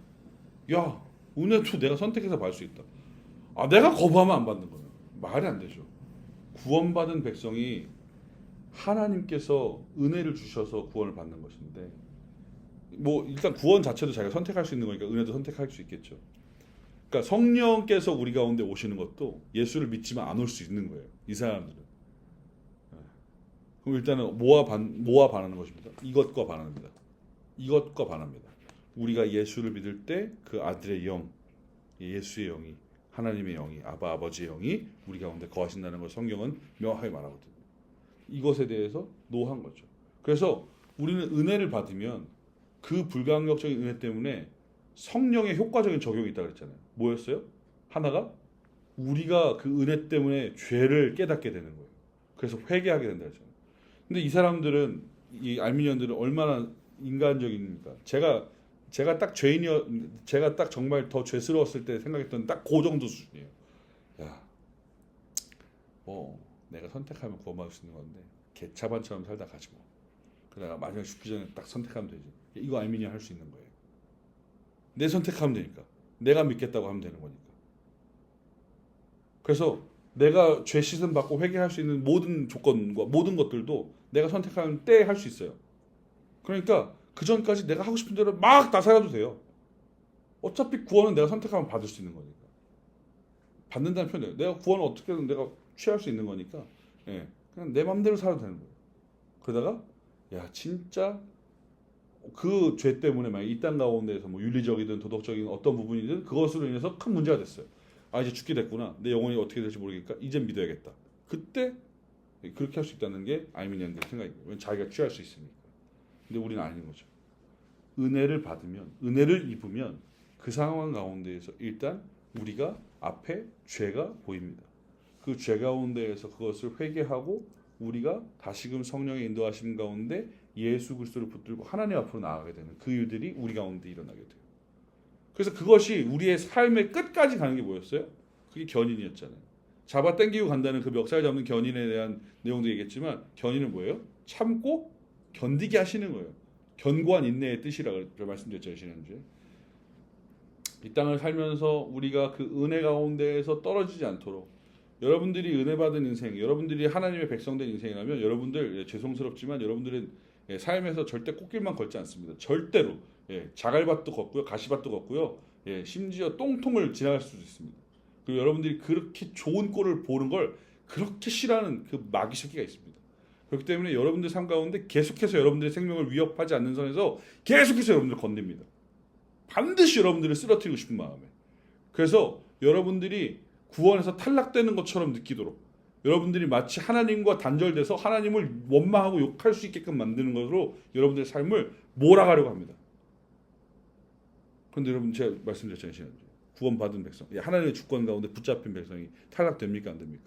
야, 은혜도 내가 선택해서 받을 수 있다. 내가 거부하면 안 받는 거예요. 말이 안 되죠. 구원받은 백성이 하나님께서 은혜를 주셔서 구원을 받는 것인데 뭐 일단 구원 자체도 자기가 선택할 수 있는 거니까 은혜도 선택할 수 있겠죠. 그러니까 성령께서 우리 가운데 오시는 것도 예수를 믿지만 안 올 수 있는 거예요. 이 사람들은. 그럼 일단은 뭐와 반하는 것입니다. 이것과 반합니다. 이것과 반합니다. 우리가 예수를 믿을 때 그 아들의 영, 예수의 영이 하나님의 영이 아버지의 영이 우리 가운데 거하신다는 걸 성경은 명확하게 말하거든요. 이것에 대해서 노한 거죠. 그래서 우리는 은혜를 받으면 그 불가항력적인 은혜 때문에 성령의 효과적인 적용이 있다고 그랬잖아요. 뭐였어요? 하나가 우리가 그 은혜 때문에 죄를 깨닫게 되는 거예요. 그래서 회개하게 된다 그랬잖아요. 근데 이 사람들은 이 알미니언들은 얼마나 인간적입니까? 제가 딱 제가 딱 정말 더 죄스러웠을 때 생각했던 딱 그 정도 수준이에요. 야, 내가 선택하면 구원받을 수 있는 건데 개차반처럼 살다 가지 뭐. 그러다가 마지막에 죽기 전에 딱 선택하면 되지. 이거 알미니언 할 수 있는 거예요. 내 선택하면 되니까. 내가 믿겠다고 하면 되는 거니까. 그래서 내가 죄 씻음 받고 회개할 수 있는 모든 조건과 모든 것들도 내가 선택하는 때 할 수 있어요. 그러니까 그 전까지 내가 하고 싶은 대로 막 다 살아도 돼요. 어차피 구원은 내가 선택하면 받을 수 있는 거니까. 받는다는 표현이에요. 내가 구원을 어떻게든 내가 취할 수 있는 거니까 그냥 내 맘대로 살아도 되는 거예요. 그러다가 진짜 그 죄 때문에 막 이 땅 가운데에서 뭐 윤리적이든 도덕적인 어떤 부분이든 그것으로 인해서 큰 문제가 됐어요. 이제 죽게 됐구나. 내 영혼이 어떻게 될지 모르니까 이제 믿어야겠다. 그때 그렇게 할 수 있다는 게 알미니언들의 생각이에요. 왜냐면 자기가 취할 수 있으니까. 근데 우리는 아닌 거죠. 은혜를 받으면, 은혜를 입으면 그 상황 가운데에서 일단 우리가 앞에 죄가 보입니다. 그 죄 가운데에서 그것을 회개하고 우리가 다시금 성령의 인도하심 가운데 예수 그리스도를 붙들고 하나님 앞으로 나아가게 되는 그 일들이 우리 가운데 일어나게 돼요. 그래서 그것이 우리의 삶의 끝까지 가는 게 뭐였어요? 그게 견인이었잖아요. 잡아 당기고 간다는 그 멱살 잡는 견인에 대한 내용도 얘기했지만 견인은 뭐예요? 참고 견디게 하시는 거예요. 견고한 인내의 뜻이라고 말씀드렸죠, 지난주에. 이 땅을 살면서 우리가 그 은혜 가운데에서 떨어지지 않도록 여러분들이 은혜 받은 인생, 여러분들이 하나님의 백성된 인생이라면 여러분들 죄송스럽지만 여러분들은 삶에서 절대 꽃길만 걷지 않습니다. 절대로 자갈밭도 걷고요, 가시밭도 걷고요, 심지어 똥통을 지나갈 수도 있습니다. 그리고 여러분들이 그렇게 좋은 꼴을 보는 걸 그렇게 싫어하는 그 마귀 새끼가 있습니다. 그렇기 때문에 여러분들 삶 가운데 계속해서 여러분들의 생명을 위협하지 않는 선에서 계속해서 여러분들 건넵니다. 반드시 여러분들을 쓰러뜨리고 싶은 마음에. 그래서 여러분들이 구원에서 탈락되는 것처럼 느끼도록 여러분들이 마치 하나님과 단절돼서 하나님을 원망하고 욕할 수 있게끔 만드는 것으로 여러분들의 삶을 몰아가려고 합니다. 그런데 여러분 제가 말씀드렸잖아요. 지난주에. 구원받은 백성, 하나님의 주권 가운데 붙잡힌 백성이 탈락됩니까? 안 됩니까?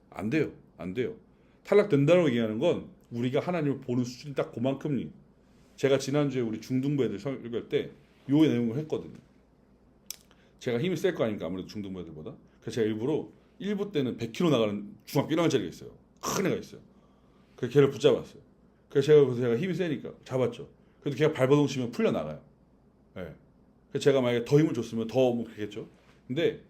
안 돼요. 안 돼요. 탈락된다고 얘기하는 건 우리가 하나님을 보는 수준이 딱 그만큼이. 제가 지난주에 우리 중등부 애들 설교할 때 이 내용을 했거든요. 제가 힘이 셀 거 아닙니까? 아무래도 중등부 애들보다. 그래서 제가 일부러 1부 때는 100kg 나가는 중학교 1학년짜리가 있어요. 큰 애가 있어요. 그래서 걔를 붙잡았어요. 그래서 제가 힘이 세니까 잡았죠. 그래도 걔가 발버둥 치면 풀려나가요. 네. 그래서 제가 만약에 더 힘을 줬으면 더 뭐 그랬겠죠. 근데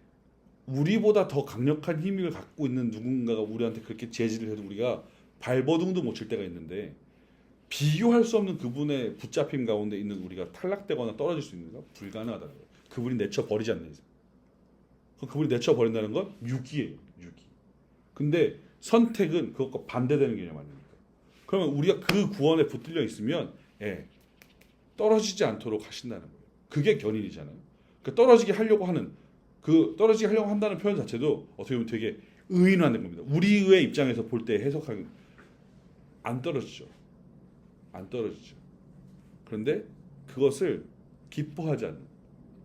우리보다 더 강력한 힘을 갖고 있는 누군가가 우리한테 그렇게 제지를 해도 우리가 발버둥도 못 칠 때가 있는데 비교할 수 없는 그분의 붙잡힘 가운데 있는 우리가 탈락되거나 떨어질 수 있는 거 불가능하다는 거예요. 그분이 내쳐버리지 않는 이상. 그분이 내쳐버린다는 건 유기예요. 유기. 근데 선택은 그것과 반대되는 개념 아닙니까? 그러면 우리가 그 구원에 붙들려 있으면 떨어지지 않도록 하신다는 거예요. 그게 견인이잖아요. 그러니까 떨어지게 하려고 한다는 표현 자체도 어떻게 보면 되게 의인화된 겁니다. 우리의 입장에서 볼 때 해석하면 안 떨어지죠. 안 떨어지죠. 그런데 그것을 기뻐하지 않는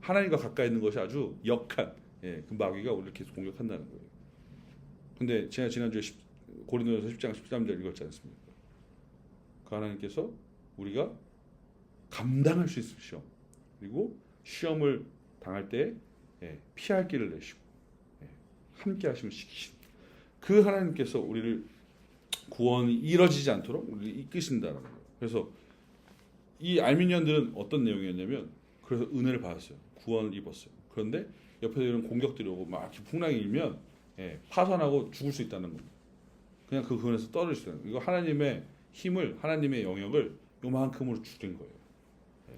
하나님과 가까이 있는 것이 아주 역한 그 마귀가 우리를 계속 공격한다는 거예요. 근데 제가 지난주에 고린도전서 10장 13절 읽었지 않습니까? 그 하나님께서 우리가 감당할 수 있을 시험 그리고 시험을 당할 때 피할 길을 내시고 함께 하심을 시키신 그 하나님께서 우리를 구원이 이뤄지지 않도록 우리를 이끄신다는 거예요. 그래서 이 알미니언들은 어떤 내용이었냐면 그래서 은혜를 받았어요. 구원을 입었어요. 그런데 옆에서 이런 공격들이 오고 막 이렇게 풍랑이 일면 파산하고 죽을 수 있다는 겁니다. 그냥 그 구원에서 떨어질 수 있는 거예요. 이거 하나님의 힘을 하나님의 영역을 요만큼으로 줄인 거예요.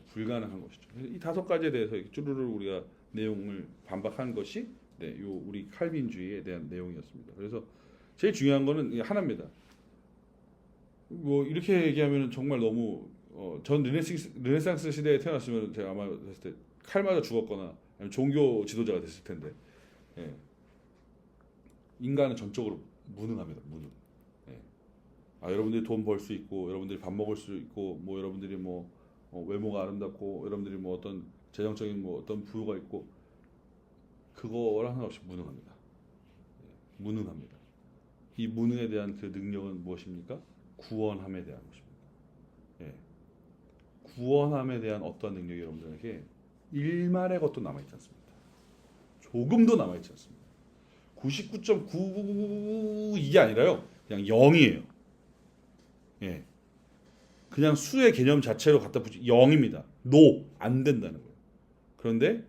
불가능한 것이죠. 이 5가지에 대해서 쭈루루 우리가 내용을 반박한 것이 요 우리 칼빈주의에 대한 내용이었습니다. 그래서 제일 중요한 거는 하나입니다. 뭐 이렇게 얘기하면 정말 너무 전 르네상스 시대에 태어났으면 제가 아마 됐을 때 칼 맞아 죽었거나 아니면 종교 지도자가 됐을 텐데 인간은 전적으로 무능합니다. 무능. 여러분들이 돈 벌 수 있고 여러분들이 밥 먹을 수 있고 뭐 여러분들이 뭐 외모가 아름답고 여러분들이 뭐 어떤 재정적인 뭐 어떤 부유가 있고 그거랑 상관없이 무능합니다. 무능합니다. 이 무능에 대한 그 능력은 무엇입니까? 구원함에 대한 것입니다. 구원함에 대한 어떠한 능력이 여러분들에게 일말의 것도 남아있지 않습니다. 조금도 남아있지 않습니다. 99.999 아니라요. 그냥 0이에요. 그냥 수의 개념 자체로 갖다 붙이 0입니다. 안 된다는 거예요. 그런데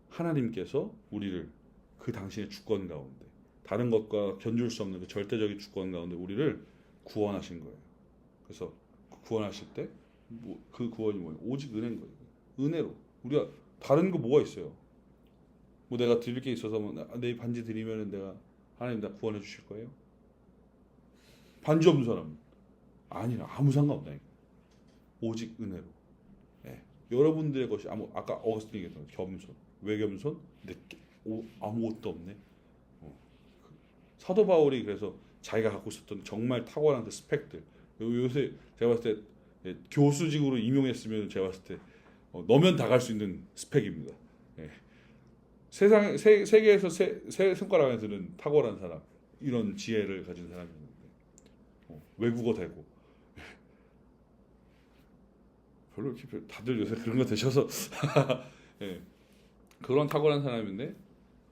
하나님께서 우리를 그 당신의 주권 가운데 다른 것과 견줄 수 없는 그 절대적인 주권 가운데 우리를 구원하신 거예요. 그래서 구원하실 때 그 구원이 뭐예요? 오직 은혜인 거예요. 은혜로 우리가 다른 거 뭐가 있어요? 뭐 내가 드릴 게 있어서 내 반지 드리면 내가 하나님 나 구원해 주실 거예요? 반지 없는 사람 아니라 아무 상관없다니까. 오직 은혜로. 여러분들의 것이 아까 어거스틴이 얘기했던 겸손. 왜 겸손? 아무것도 없네. 사도 바울이 그래서 자기가 갖고 있었던 정말 탁월한 그 스펙들. 요새 제가 봤을 때 교수직으로 임용했으면 제가 봤을 때 너면 다 갈 수 있는 스펙입니다. 세계에서 세 손가락 안에 드는 탁월한 사람, 이런 지혜를 가진 사람이었는데 외국어 되고 별로 이렇게 다들 요새 그런 거 되셔서 그런 탁월한 사람인데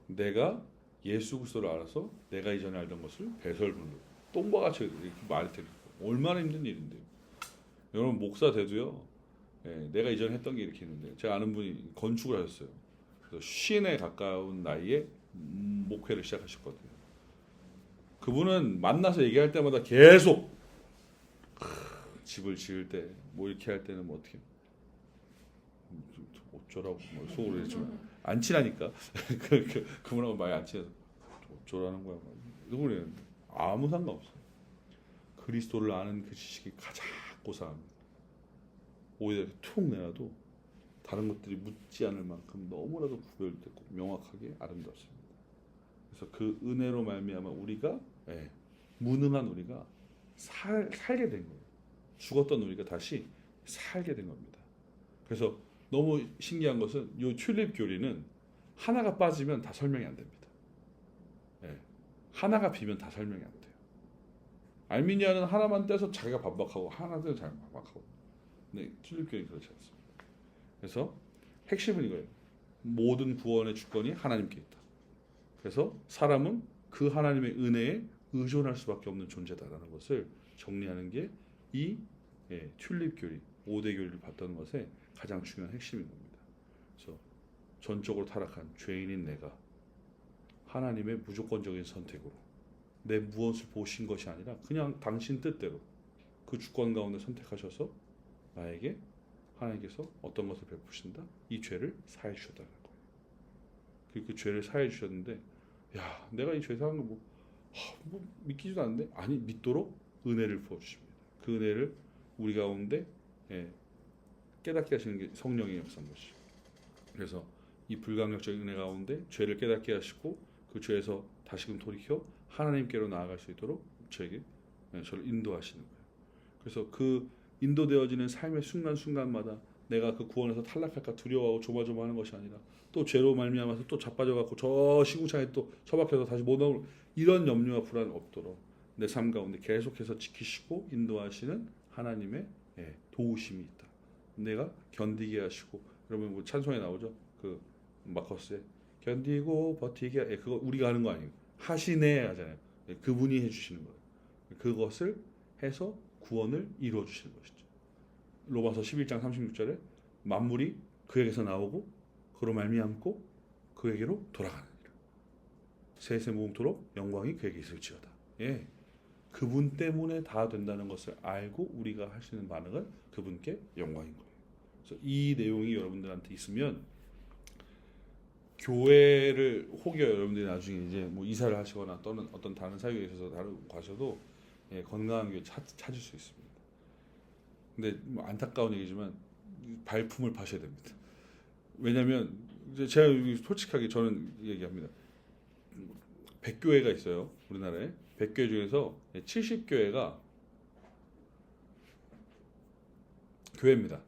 내가 예수 그리스도를 알아서 내가 이전에 알던 것을 배설물로 똥과 같이 이렇게 말이 되는 거 얼마나 힘든 일인데요. 여러분 목사 돼도요. 내가 이전에 했던 게 이렇게 있는데 제가 아는 분이 건축을 하셨어요. 그래서 50에 가까운 나이에 목회를 시작하셨거든요. 그분은 만나서 얘기할 때마다 계속 집을 지을 때 뭐 이렇게 할 때는 뭐 어떻게 어쩌라고 뭐 속으로 했지만 안 친하니까 그분하고 많이 안 친해서 어쩌라는 거야. 그분은 아무 상관없어요. 그리스도를 아는 그 지식이 가장 고상합니다. 오히려 이렇게 툭 내놔도 다른 것들이 묻지 않을 만큼 너무나도 구별되고 명확하게 아름답습니다. 그래서 그 은혜로 말미암아 우리가 무능한 우리가 살게 된 거예요. 죽었던 우리가 다시 살게 된 겁니다. 그래서 너무 신기한 것은 이 튤립 교리는 하나가 빠지면 다 설명이 안 됩니다. 하나가 비면 다 설명이 안 돼요. 알미니아는 하나만 떼서 자기가 반박하고 하나 떼서 자기가 반박하고. 네, 튤립 교리는 그렇지 않습니다. 그래서 핵심은 이거예요. 모든 구원의 주권이 하나님께 있다. 그래서 사람은 그 하나님의 은혜에 의존할 수밖에 없는 존재다라는 것을 정리하는 게 이 튤립 교리, 5대 교리를 봤던 것의 가장 중요한 핵심인 겁니다. 그래서 전적으로 타락한 죄인인 내가 하나님의 무조건적인 선택으로 내 무엇을 보신 것이 아니라 그냥 당신 뜻대로 그 주권 가운데 선택하셔서 나에게 하나님께서 어떤 것을 베푸신다? 이 죄를 사해 주셨다는 거예요. 그 죄를 사해 주셨는데, 야, 내가 이 죄 사한 거 뭐 믿기지도 않는데, 아니 믿도록 은혜를 부어 주십니다. 그 은혜를 우리 가운데 깨닫게 하시는 게 성령의 역사인 것이죠. 그래서 이 불강력적인 은혜 가운데 죄를 깨닫게 하시고 그 죄에서 다시금 돌이켜 하나님께로 나아갈 수 있도록 저를 인도하시는 거예요. 그래서 그 인도되어지는 삶의 순간순간마다 내가 그 구원에서 탈락할까 두려워하고 조마조마하는 것이 아니라 또 죄로 말미암아서 또 자빠져갖고 저 시궁창에 또 처박혀서 다시 못 나올 이런 염려와 불안 없도록 내 삶 가운데 계속해서 지키시고 인도하시는 하나님의 도우심이 있다. 내가 견디게 하시고, 여러분 뭐 찬송에 나오죠. 그 마커스에 견디고 버티게, 그거 우리가 하는 거 아니에요. 하시네 하잖아요. 그분이 해주시는 거예요. 그것을 해서 구원을 이루어 주시는 것이죠. 로마서 11장 36절에 만물이 그에게서 나오고 그로 말미암고 그에게로 돌아가느니라. 셋의 모음토록 영광이 그에게 있을지어다. 그분 때문에 다 된다는 것을 알고 우리가 할 수 있는 반응은 그분께 영광인 거예요. 그래서 이 내용이 여러분들한테 있으면 교회를 혹여 여러분들이 나중에 이제 뭐 이사를 하시거나 또는 어떤 다른 사역에 있어서 다른 가셔도 건강한 교회 찾을 수 있습니다. 근데 뭐 안타까운 얘기지만 발품을 파셔야 됩니다. 왜냐하면 제가 솔직하게 저는 얘기합니다. 100교회가 있어요. 우리나라에 100교회 중에서 70교회가 교회입니다.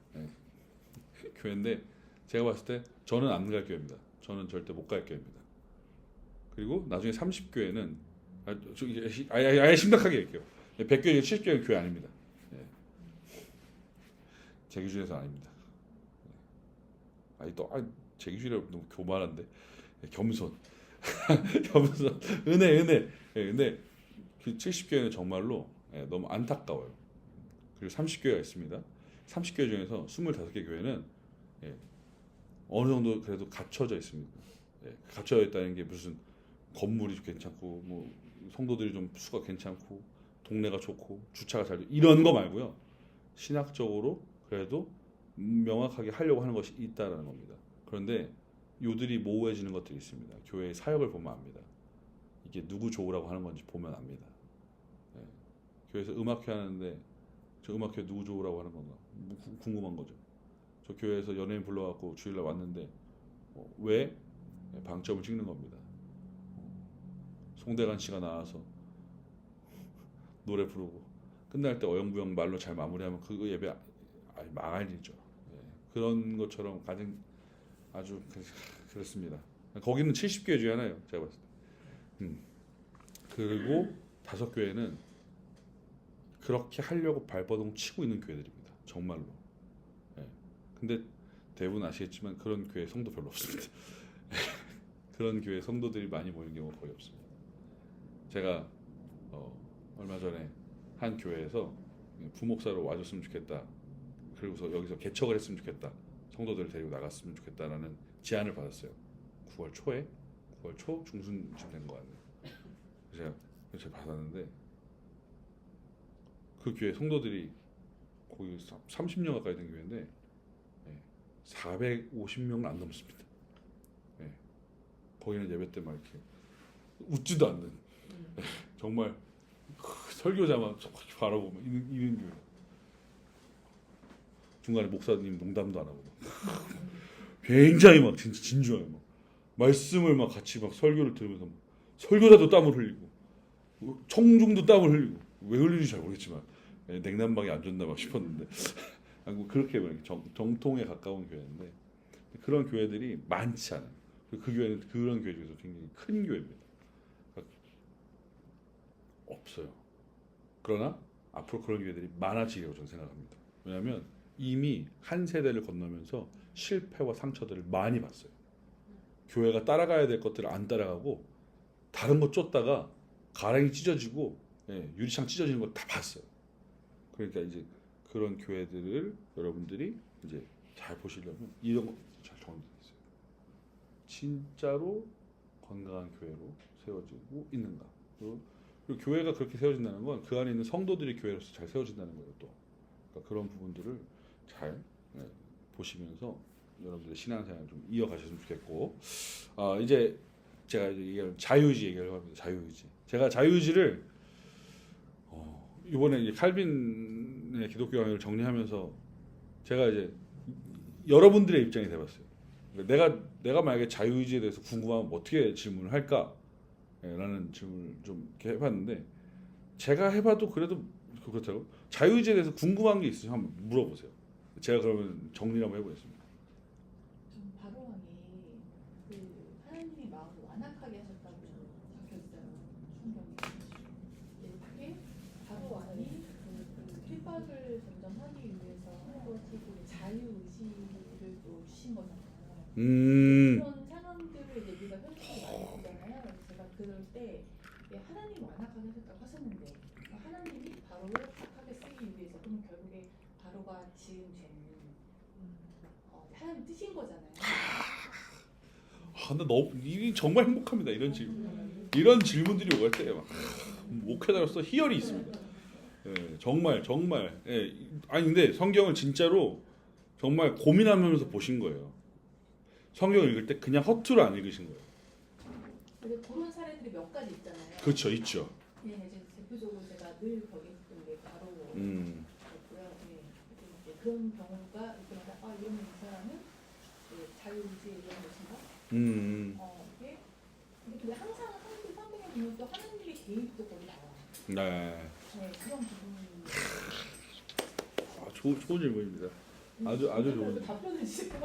교회인데 제가 봤을 때 저는 안 갈 교회입니다. 저는 절대 못 갈 교회입니다. 그리고 나중에 30교회는 아예 심각하게 얘기해요. 100교회 중에 70교회는 교회 아닙니다. 제 기준에서 아닙니다. 제 기준이라 너무 교만한데 겸손. 겸손, 은혜. 근데 그 70교회는 정말로 너무 안타까워요. 그리고 30교회가 있습니다. 30교회 중에서 25개 교회는 어느 정도 그래도 갖춰져 있습니다. 갖춰져 있다는 게 무슨 건물이 괜찮고 뭐 성도들이 좀 수가 괜찮고 동네가 좋고 주차가 잘 돼 이런 거 말고요. 신학적으로 그래도 명확하게 하려고 하는 것이 있다라는 겁니다. 그런데 요들이 모호해지는 것들이 있습니다. 교회의 사역을 보면 압니다. 이게 누구 좋으라고 하는 건지 보면 압니다. 교회에서 음악회 하는데 저 음악회 누구 좋으라고 하는 건가 궁금한 거죠. 저 교회에서 연예인 불러갖고 주일날 왔는데 왜 방점을 찍는 겁니다. 송대관 씨가 나와서 노래 부르고 끝날 때 어영부영 말로 잘 마무리하면 그 예배 망할 일이죠. 그런 것처럼 아주 그렇습니다. 거기는 70교회 중에 하나예요. 제가 봤을 때. 그리고 5교회는 그렇게 하려고 발버둥 치고 있는 교회들입니다. 정말로. 근데 대부분 아시겠지만 그런 교회 성도 별로 없습니다. 그런 교회 성도들이 많이 모이는 경우가 거의 없습니다. 제가 얼마 전에 한 교회에서 부목사로 와줬으면 좋겠다. 그리고서 여기서 개척을 했으면 좋겠다. 성도들을 데리고 나갔으면 좋겠다라는 제안을 받았어요. 9월 초 중순쯤 된 거 같네요. 제가 받았는데 그 교회 성도들이 거의 30명 가까이 된 교회인데 450명은 안 넘습니다. 거기는 예배 때 막 이렇게 웃지도 않는 정말 설교자만 바라보면 이런 교회. 중간에 목사님 농담도 안 하고 굉장히 막 진짜 진주해요. 막 말씀을 막 같이 막 설교를 들으면서 설교자도 땀을 흘리고 청중도 땀을 흘리고 왜 흘리는지 잘 모르겠지만 냉난방이 안 좋나 막 싶었는데 뭐 그렇게 정통에 가까운 교회인데 그런 교회들이 많지 않아요. 그 교회는 그런 교회 중에서 굉장히 큰 교회입니다. 그러니까 없어요. 그러나 앞으로 그런 교회들이 많아지리라고 저는 생각합니다. 왜냐하면 이미 한 세대를 건너면서 실패와 상처들을 많이 봤어요. 교회가 따라가야 될 것들을 안 따라가고 다른 거 쫓다가 가랑이 찢어지고 유리창 찢어지는 걸 다 봤어요. 그러니까 이제 그런 교회들을 여러분들이 이제 잘 보시려면 이런 거 잘 정리되어 있어요. 진짜로 건강한 교회로 세워지고 있는가? 그리고 교회가 그렇게 세워진다는 건 그 안에 있는 성도들이 교회로서 잘 세워진다는 거예요. 또 그러니까 그런 부분들을 잘 보시면서 여러분들의 신앙생활 좀 이어가셨으면 좋겠고, 이제 제가 이제 자유의지 얘기를 합니다. 자유의지. 제가 자유의지를 이번에 이제 칼빈의 기독교 강의를 정리하면서 제가 이제 여러분들의 입장이 돼봤어요. 내가 만약에 자유의지에 대해서 궁금하면 어떻게 질문을 할까? 라는 질문을 좀 이렇게 해봤는데 제가 해봐도 그래도 그렇다고 자유의지에 대해서 궁금한 게 있으면 한번 물어보세요. 제가 그러면 정리를 한번 해보겠습니다. 좀 바로왕이 그 하나님이 마음을 완악하게 하셨다고 적혀 있어요. 성경에. 그게 바로왕이 그 핍박을 점점 하기 위해서 한 것이 그 자유의지를 또 주신 거잖아요. 그런 상황들을 이제 우리가 현실에 많이 보잖아요. 제가 그럴 때 하나님 완악하게 하셨다고 하셨는데 하나님이 바로를 악하게 쓰기 위해서 그럼 결국에 바로가 지은 죄는 하나님 뜻인 거잖아요. 근데 너무 정말 행복합니다. 이런 질문들이 올 때 막 목회자로서 희열이 있습니다. 정말 아니 근데 성경을 진짜로 정말 고민하면서 보신 거예요. 성경을 읽을 때 그냥 허투루 안 읽으신 거예요. 근데 그런 사례들이 몇 가지 있잖아요. 그렇죠, 있죠. 네, 이제 대표적으로 제가 늘 거기 있던 게 바로 였고요. 이제 그런 경우가 그러다 이러면 이 사람은 자유의지에 대한 것인가? 이게 근데 항상 성경에 보면 또 하나님의 개입도 거기 나와요. 네. 그런 부분. 좋은 질문입니다. 아주 좋은. 답변을 주세요.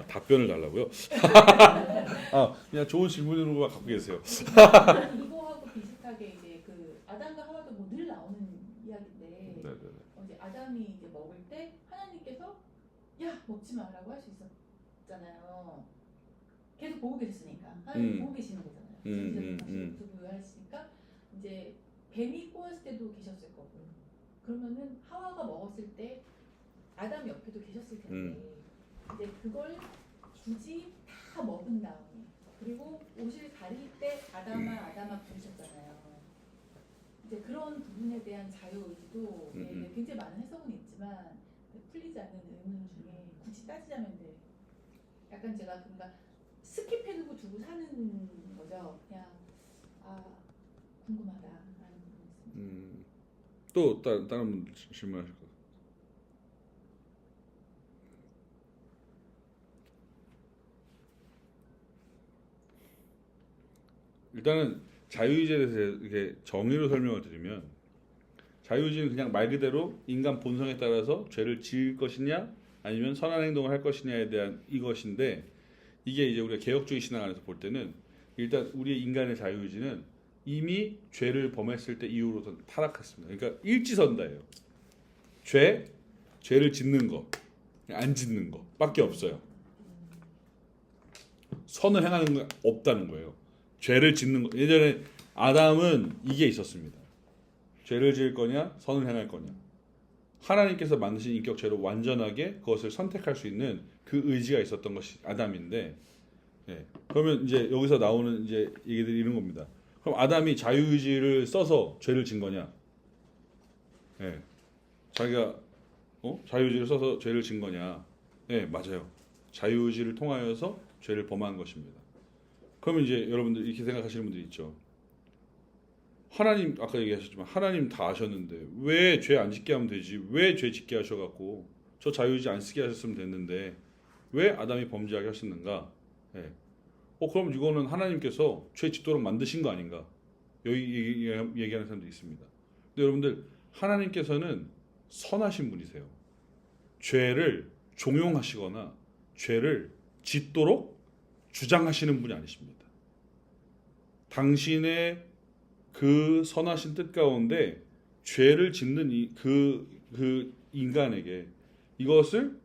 답변을 달라고요? 그냥 좋은 질문으로만 갖고 계세요. 이거하고 비슷하게 이제 그 아담과 하와도 뭐 늘 나오는 이야기인데 이제 아담이 이제 먹을 때 하나님께서 야 먹지 말라고 할 수 있었잖아요. 계속 보고 계셨으니까 하나님 보고 계시는 거잖아요. 두부 하시니까 이제 뱀이 꼬였을 때도 계셨을 거고 그러면은 하와가 먹었을 때 아담 옆에도 계셨을 텐데 이제 그걸 굳이 다 먹은 다음에 그리고 옷을 가릴 때 아담아 부르셨잖아요. 이제 그런 부분에 대한 자유의지도 굉장히 많은 해석은 있지만 풀리지 않는 의문 중에 굳이 따지자면 약간 제가 뭔가 스킵해두고 두고 사는 거죠. 그냥 궁금하다라는 부분이 있습니다. 또 다른 분 질문하실 거. 일단은 자유의지에 대해서 이렇게 정의로 설명을 드리면 자유의지는 그냥 말 그대로 인간 본성에 따라서 죄를 지을 것이냐 아니면 선한 행동을 할 것이냐에 대한 이것인데 이게 이제 우리가 개혁주의 신앙 안에서 볼 때는 일단 우리의 인간의 자유의지는 이미 죄를 범했을 때 이후로서 타락했습니다. 그러니까 일지선다예요. 죄를 짓는 거, 안 짓는 거 밖에 없어요. 선을 행하는 거 없다는 거예요. 죄를 짓는 거. 예전에 아담은 이게 있었습니다. 죄를 지을 거냐, 선을 행할 거냐. 하나님께서 만드신 인격체로 완전하게 그것을 선택할 수 있는 그 의지가 있었던 것이 아담인데, 그러면 이제 여기서 나오는 이제 얘기들이 이런 겁니다. 그럼 아담이 자유의지를 써서 죄를 진 거냐? 자기가 자유의지를 써서 죄를 진 거냐? 맞아요. 자유의지를 통하여서 죄를 범한 것입니다. 그러면 이제 여러분들 이렇게 생각하시는 분들이 있죠. 하나님 아까 얘기하셨지만 하나님 다 아셨는데 왜 죄 안 짓게 하면 되지? 왜 죄 짓게 하셔갖고 저 자유의지 안 쓰게 하셨으면 됐는데 왜 아담이 범죄하게 하셨는가? 그럼 이거는 하나님께서 죄 짓도록 만드신 거 아닌가? 여기 얘기하는 사람도 있습니다. 근데 여러분들 하나님께서는 선하신 분이세요. 죄를 종용하시거나 죄를 짓도록 주장하시는 분이 아니십니다. 당신의 그 선하신 뜻 가운데 죄를 짓는 그 인간에게 이것을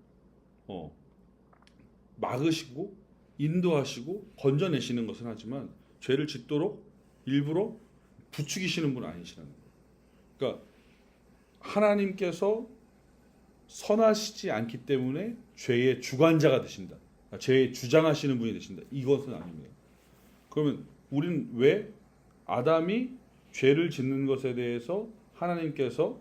막으시고 인도하시고 건져내시는 것은 하지만 죄를 짓도록 일부러 부추기시는 분은 아니시라는 거예요. 그러니까 하나님께서 선하시지 않기 때문에 죄의 주관자가 되신다. 죄의 주장하시는 분이 되신다. 이것은 아닙니다. 그러면 우리는 왜 아담이 죄를 짓는 것에 대해서 하나님께서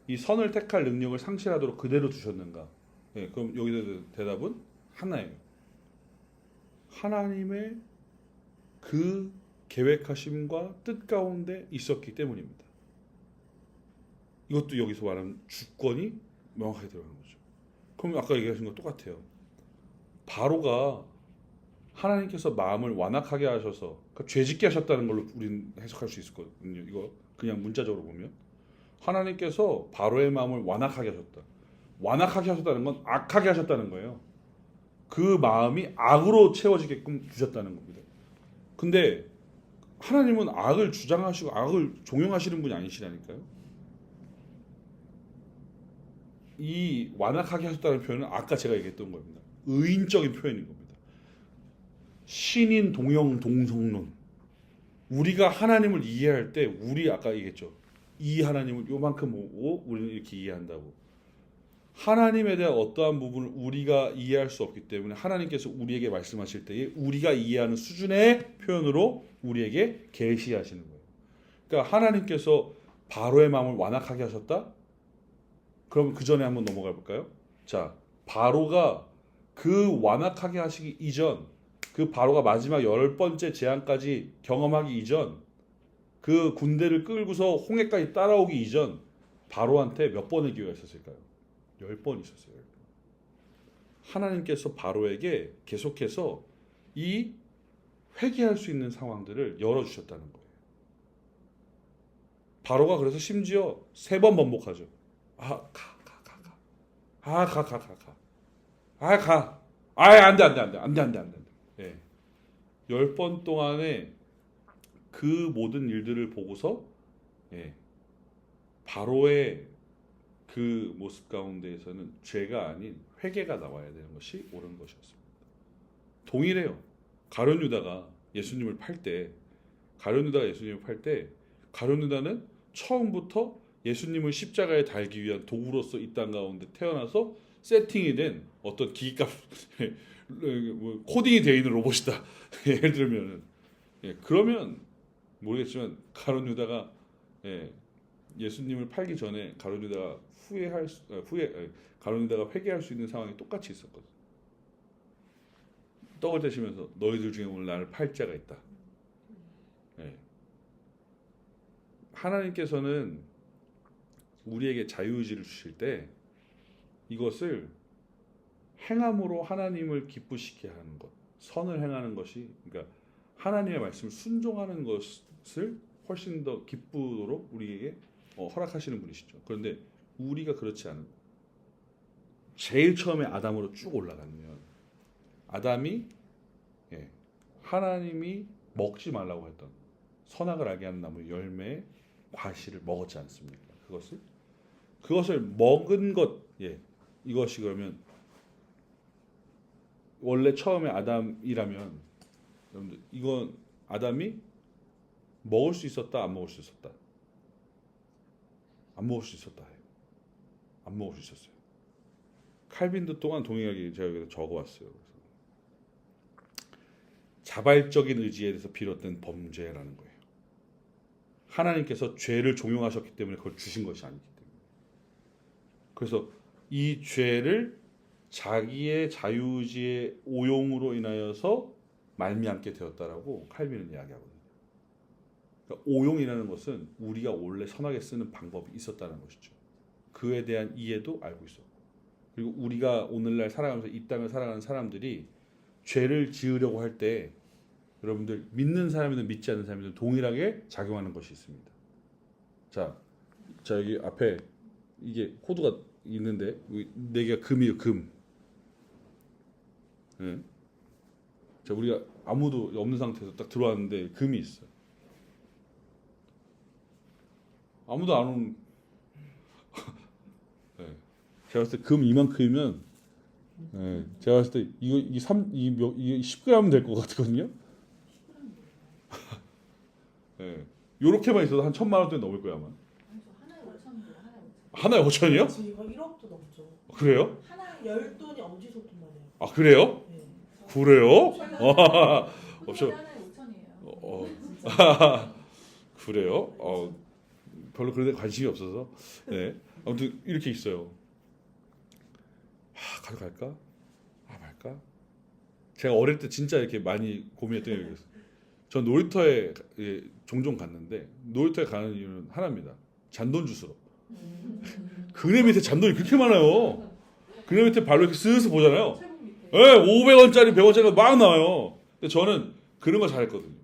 이 선을 택할 능력을 상실하도록 그대로 두셨는가? 그럼 여기서 대답은 하나예요. 하나님의 그 계획하심과 뜻 가운데 있었기 때문입니다. 이것도 여기서 말하는 주권이 명확하게 들어가는 거죠. 그럼 아까 얘기하신 거 똑같아요. 바로가 하나님께서 마음을 완악하게 하셔서 그러니까 죄짓게 하셨다는 걸로 우리는 해석할 수 있거든요. 이거 그냥 문자적으로 보면 하나님께서 바로의 마음을 완악하게 하셨다. 완악하게 하셨다는 건 악하게 하셨다는 거예요. 그 마음이 악으로 채워지게끔 두셨다는 겁니다. 근데 하나님은 악을 주장하시고 악을 종용하시는 분이 아니시라니까요. 이 완악하게 하셨다는 표현은 아까 제가 얘기했던 겁니다. 의인적인 표현인 겁니다. 신인 동형 동성론. 우리가 하나님을 이해할 때 우리 아까 얘기했죠. 이 하나님을 요만큼 보고 우리는 이렇게 이해한다고. 하나님에 대한 어떠한 부분을 우리가 이해할 수 없기 때문에 하나님께서 우리에게 말씀하실 때에 우리가 이해하는 수준의 표현으로 우리에게 계시하시는 거예요. 그러니까 하나님께서 바로의 마음을 완악하게 하셨다? 그럼 그 전에 한번 넘어가 볼까요? 자, 바로가 그 완악하게 하시기 이전, 그 바로가 마지막 10번째 재앙까지 경험하기 이전, 그 군대를 끌고서 홍해까지 따라오기 이전 바로한테 몇 번의 기회가 있었을까요? 10번 있었어요. 하나님께서 바로에게 계속해서 이 회개할 수 있는 상황들을 열어주셨다는 거예요. 바로가 그래서 심지어 3번 번복하죠. 가. 안 돼. 예. 10번 동안에 그 모든 일들을 보고서 바로의 그 모습 가운데에서는 죄가 아닌 회개가 나와야 되는 것이 옳은 것이었습니다. 동일해요. 가룟 유다가 예수님을 팔 때 가룟 유다는 처음부터 예수님을 십자가에 달기 위한 도구로서 이 땅 가운데 태어나서 세팅이 된 어떤 기기값 코딩이 되어 있는 로봇이다. 예를 들면은 그러면 모르겠지만 가룟 유다가 예수님을 팔기 전에 가룟 유다가 가룟 유다가 회개할 수 있는 상황이 똑같이 있었거든. 떡을 떼시면서 너희들 중에 오늘 나를 팔 자가 있다. 하나님께서는 우리에게 자유의지를 주실 때 이것을 행함으로 하나님을 기쁘시게 하는 것, 선을 행하는 것이, 그러니까 하나님의 말씀을 순종하는 것을 훨씬 더 기쁘도록 우리에게 허락하시는 분이시죠. 그런데 우리가 그렇지 않은, 제일 처음에 아담으로 쭉 올라가면 아담이 하나님이 먹지 말라고 했던 선악을 알게 하는 나무 열매의 과실을 먹었지 않습니까? 그것을 먹은 것, 이것이 그러면 원래 처음에 아담이라면 여러분들 이건 아담이 먹을 수 있었다, 안 먹을 수 있었다? 안 먹을 수 있었다 해요. 안 먹을 수 있었어요. 칼빈도 또한 동일하게 제가 여기다 적어왔어요. 그래서 자발적인 의지에 대해서 비롯된 범죄라는 거예요. 하나님께서 죄를 종용하셨기 때문에 그걸 주신 것이 아니기 때문에. 그래서 이 죄를 자기의 자유의지의 오용으로 인하여서 말미암게 되었다라고 칼빈은 이야기하거든요. 그러니까 오용이라는 것은 우리가 원래 선하게 쓰는 방법이 있었다는 것이죠. 그에 대한 이해도 알고 있었고, 그리고 우리가 오늘날 살아가면서 이 땅을 살아가는 사람들이 죄를 지으려고 할 때 여러분들 믿는 사람이든 믿지 않는 사람이든 동일하게 작용하는 것이 있습니다. 자 여기 앞에 이게 호두가 있는데 4개가 금이에요. 금. 네. 자 우리가 아무도 없는 상태에서 딱 들어왔는데 금이 있어. 아무도 안 오는. 네. 제가 봤을 때 금 이만큼이면, 네. 제가 봤을 때 이게 10g 될 것 같거든요. 네. 요렇게만 있어도 한 1,000만 원대 넘을 거야 아마. 하나에 5천이에요. 하나에 5천이요? 지금 1억도 넘죠. 그래요? 하나 10돈이 엄지손톱 말이에요. 아 그래요? 네. 그래요? 와, 호두 하나에 5천이에요. 진짜. 그래요? 별로 그런 데 관심이 없어서. 네. 아무튼 이렇게 있어요. 가져갈까? 말까? 제가 어릴 때 진짜 이렇게 많이 고민했던 게 있어요. 전 놀이터에 종종 갔는데 놀이터에 가는 이유는 하나입니다. 잔돈 주스러. 그네 밑에 잔돈이 그렇게 많아요. 그네 밑에 발로 이렇게 스스 보잖아요. 철봉 밑에. 예, 500원짜리 100원짜리가 막 나와요. 근데 저는 그런 거 잘했거든요.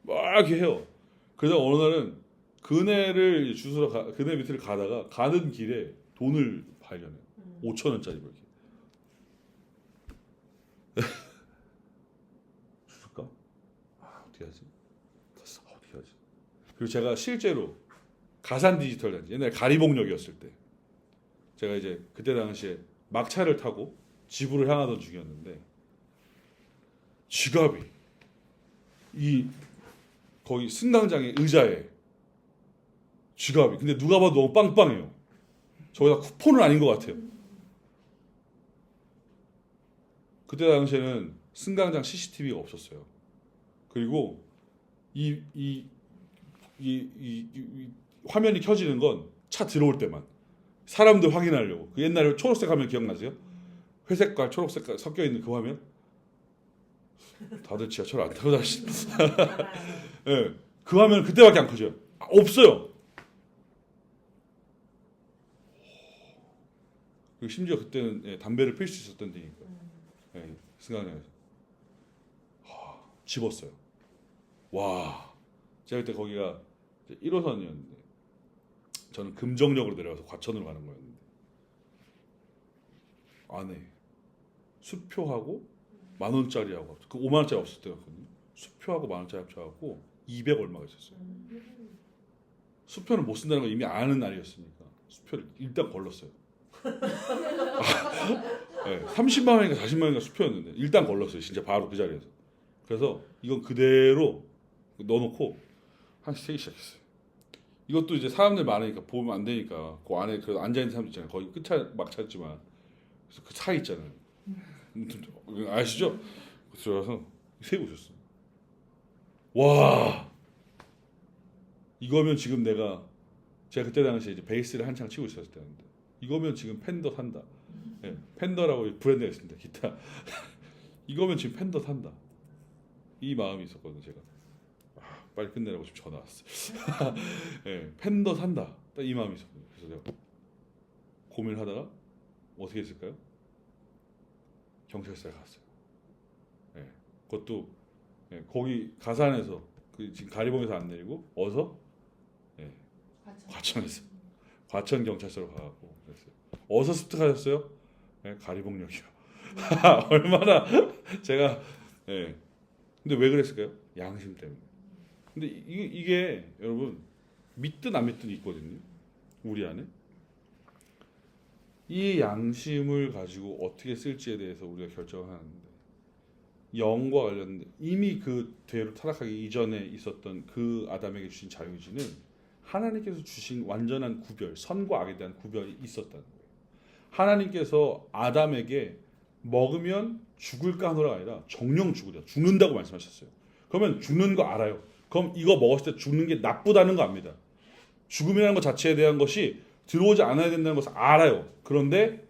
막 이렇게 해요. 그래서 어느 날은 그네를 주스러 그네 밑을 가다가 가는 길에 돈을 발견해요. 5,000원짜리 이렇게. 줄까? 어떻게 하지? 어떻게 하지? 그리고 제가 실제로 가산 디지털 단지 옛날 가리봉역이었을 때 제가 이제 그때 당시에 막차를 타고 집으로 향하던 중이었는데 지갑이 이 거기 승강장의 의자에 지갑이 근데 누가 봐도 너무 빵빵해요. 저기다 쿠폰은 아닌 것 같아요. 그때 당시에는 승강장 CCTV가 없었어요. 그리고 이 화면이 켜지는 건 차 들어올 때만 사람들 확인하려고. 그 옛날에 초록색 화면 기억나세요? 회색과 초록색과 섞여 있는 그 화면. 다들 지하철 안 타고 다니시. 네, 그 화면 그때밖에 안 켜져요. 없어요. 그리고 심지어 그때는 담배를 필 수 있었던 데니까. 승강장에서 집었어요. 와, 제가 그때 거기가 1호선이었는데 저는 금정역으로 내려가서 과천으로 가는 거였는데 안에 수표하고 10,000원짜리하고 그 5만 원짜리 없을 때였거든요. 수표하고 10,000원짜리 합쳐갖고 200 얼마가 있었어요. 수표는 못 쓴다는 걸 이미 아는 날이었으니까 수표를 일단 걸렀어요. 네, 30만 원인가 40만 원인가 수표였는데 일단 걸렀어요. 진짜 바로 그 자리에서. 그래서 이건 그대로 넣어놓고 한 세기 시작했어요. 이것도 이제 사람들 많으니까 보면 안 되니까 그 안에 그 앉아 있는 사람들 있잖아요. 거의 끝차 막 찾지만 그래서 그 사이 있잖아요. 아시죠? 들어가서 세고 있었어. 와, 이거면 지금 제가 그때 당시에 이제 베이스를 한창 치고 있었을 때였는데 이거면 지금 팬더 산다. 네, 팬더라고 브랜드가 있습니다. 기타. 이거면 지금 팬더 산다. 이 마음이 있었거든요. 제가 빨리 끝내라고 지금 전화 왔어요. 네, 팬더 산다. 딱 이 마음이 있었거든요. 그래서 제가 고민을 하다가 어떻게 했을까요? 경찰서에 갔어요. 네, 그것도 거기 가산에서 지금 가리봉에서 안 내리고 어서 과천에서 과천 경찰서로 가고 그랬어요. 어서 습득하셨어요? 네, 가리봉역이요. 얼마나 제가 근데 왜 그랬을까요? 양심 때문에. 근데 이게 여러분 믿든 안 믿든 있거든요. 우리 안에 이 양심을 가지고 어떻게 쓸지에 대해서 우리가 결정을 하는데 영과 관련된 이미 그 죄로 타락하기 이전에 있었던 그 아담에게 주신 자유의지는 하나님께서 주신 완전한 구별, 선과 악에 대한 구별이 있었다는 거예요. 하나님께서 아담에게 먹으면 죽을까 하노라가 아니라 정령 죽으리라, 죽는다고 말씀하셨어요. 그러면 죽는 거 알아요. 그럼 이거 먹었을 때 죽는 게 나쁘다는 거 압니다. 죽음이라는 것 자체에 대한 것이 들어오지 않아야 된다는 것을 알아요. 그런데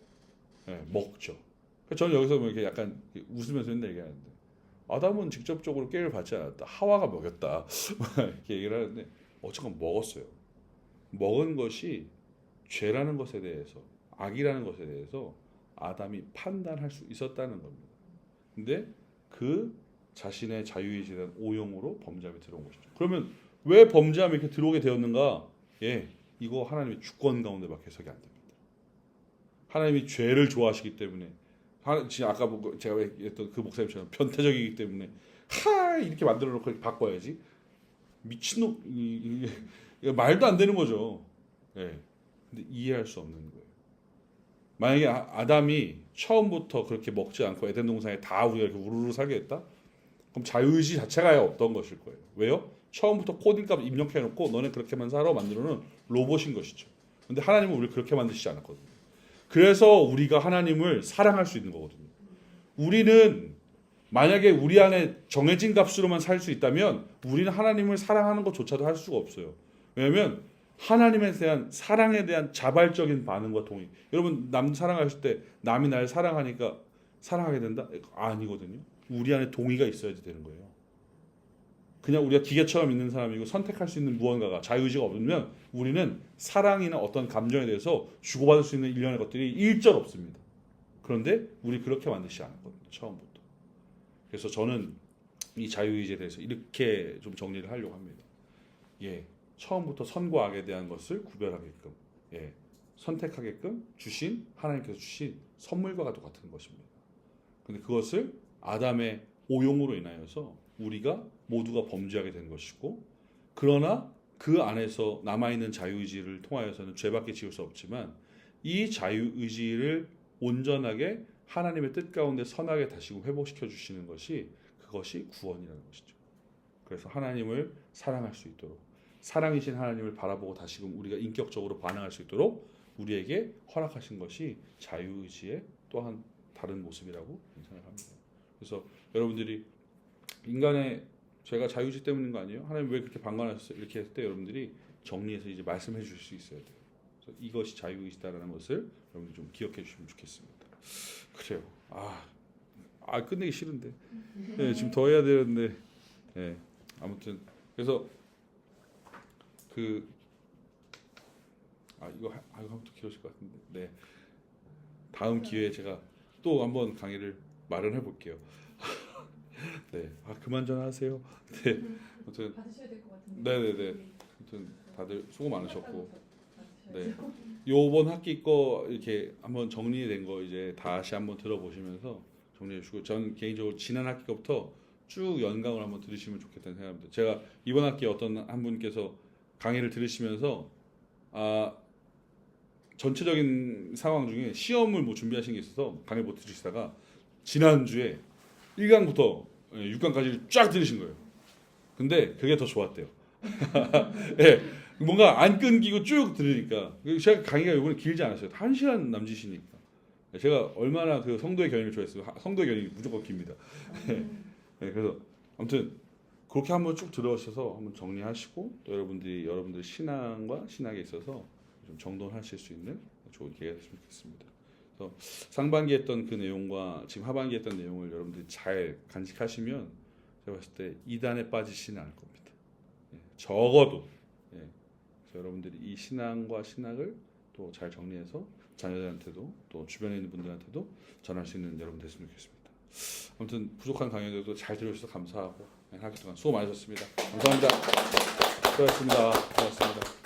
먹죠. 저는 여기서 뭐 이렇게 약간 웃으면서 맨날 얘기하는데 아담은 직접적으로 깨를 받지 않았다. 하와가 먹였다. 이렇게 얘기를 하는데 어쨌건 먹었어요. 먹은 것이 죄라는 것에 대해서 악이라는 것에 대해서 아담이 판단할 수 있었다는 겁니다. 근데 그 자신의 자유의지에 대한 오용으로 범죄함이 들어온 것이죠. 그러면 왜 범죄함이 이렇게 들어오게 되었는가? 예, 이거 하나님의 주권 가운데밖에 해석이 안 됩니다. 하나님이 죄를 좋아하시기 때문에 지금 아까 제가 했던 그 목사님처럼 편태적이기 때문에 이렇게 만들어 놓고 이렇게 바꿔야지 미친놈 이게 말도 안 되는 거죠. 예, 근데 이해할 수 없는 거예요. 만약에 아담이 처음부터 그렇게 먹지 않고 에덴 동산에 다 우리가 이렇게 우르르 살게 했다? 그럼 자유의지 자체가 아예 없던 것일 거예요. 왜요? 처음부터 코딩값 입력해놓고 너네 그렇게만 살아 만들어는 로봇인 것이죠. 근데 하나님은 우리를 그렇게 만드시지 않았거든요. 그래서 우리가 하나님을 사랑할 수 있는 거거든요. 우리는 만약에 우리 안에 정해진 값으로만 살 수 있다면 우리는 하나님을 사랑하는 것조차도 할 수가 없어요. 왜냐하면 하나님에 대한 사랑에 대한 자발적인 반응과 동의. 여러분 남 사랑하실 때 남이 날 사랑하니까 사랑하게 된다? 아니거든요. 우리 안에 동의가 있어야지 되는 거예요. 그냥 우리가 기계처럼 있는 사람이고 선택할 수 있는 무언가가 자유의지가 없으면 우리는 사랑이나 어떤 감정에 대해서 주고받을 수 있는 일련의 것들이 일절 없습니다. 그런데 우리 그렇게 만드시지 않았거든요. 처음부터. 그래서 저는 이 자유의지에 대해서 이렇게 좀 정리를 하려고 합니다. 예, 처음부터 선과 악에 대한 것을 구별하게끔, 예, 선택하게끔 주신 하나님께서 주신 선물과 똑같은 것입니다. 근데 그것을 아담의 오용으로 인하여서 우리가 모두가 범죄하게 된 것이고, 그러나 그 안에서 남아있는 자유의지를 통하여서는 죄밖에 지을 수 없지만 이 자유의지를 온전하게 하나님의 뜻 가운데 선하게 다시 회복시켜 주시는 것이 그것이 구원이라는 것이죠. 그래서 하나님을 사랑할 수 있도록 사랑이신 하나님을 바라보고 다시금 우리가 인격적으로 반응할 수 있도록 우리에게 허락하신 것이 자유의지의 또한 다른 모습이라고 생각합니다. 그래서 여러분들이 인간의 죄가 자유의지 때문인 거 아니에요? 하나님 왜 그렇게 방관하셨어요? 이렇게 했을 때 여러분들이 정리해서 이제 말씀해 주실 수 있어야 돼요. 그래서 이것이 자유의지다라는 것을 여러분들 좀 기억해 주시면 좋겠습니다. 그래요. 끝내기 싫은데. 네, 지금 더 해야 되는데. 네, 아무튼 그래서 이거 하면 또 길어질 것 같은데. 네, 다음 기회에 제가 또 한번 강의를 마련해 볼게요. 네, 그만 전화하세요. 네, 아무튼 받으셔야 될 것 같은데. 네네네. 아무튼 다들 수고 많으셨고, 네, 요번 학기 거 이렇게 한번 정리된 거 이제 다시 한번 들어보시면서 정리해 주시고, 전 개인적으로 지난 학기 거부터 쭉 연강을 한번 들으시면 좋겠다는 생각입니다. 제가 이번 학기에 어떤 한 분께서 강의를 들으시면서 전체적인 상황 중에 시험을 뭐 준비하신 게 있어서 강의 못 들으시다가 지난주에 1강부터 6강까지 쫙 들으신 거예요. 근데 그게 더 좋았대요. 예, 뭔가 안 끊기고 쭉 들으니까. 제가 강의가 이번에 길지 않았어요. 1시간 남짓이니까. 제가 얼마나 그 성도의 견인을 좋아했어요. 성도의 견인이 무조건 깁니다. 네, 그래서 아무튼 그렇게 한번 쭉 들어오셔서 한번 정리하시고 또 여러분들의 신앙과 신학에 있어서 좀 정돈하실 수 있는 좋은 기회가 됐으면 좋겠습니다. 그래서 상반기에 했던 그 내용과 지금 하반기에 했던 내용을 여러분들이 잘 간직하시면 제가 봤을 때 이단에 빠지시는 않을 겁니다. 예, 적어도 그래서 여러분들이 이 신앙과 신학을 또 잘 정리해서 자녀들한테도 또 주변에 있는 분들한테도 전할 수 있는 여러분 됐으면 좋겠습니다. 아무튼 부족한 강의들도 잘 들어주셔서 감사하고 한 학기 동안 수고 많으셨습니다. 감사합니다. 수고하셨습니다. 고맙습니다.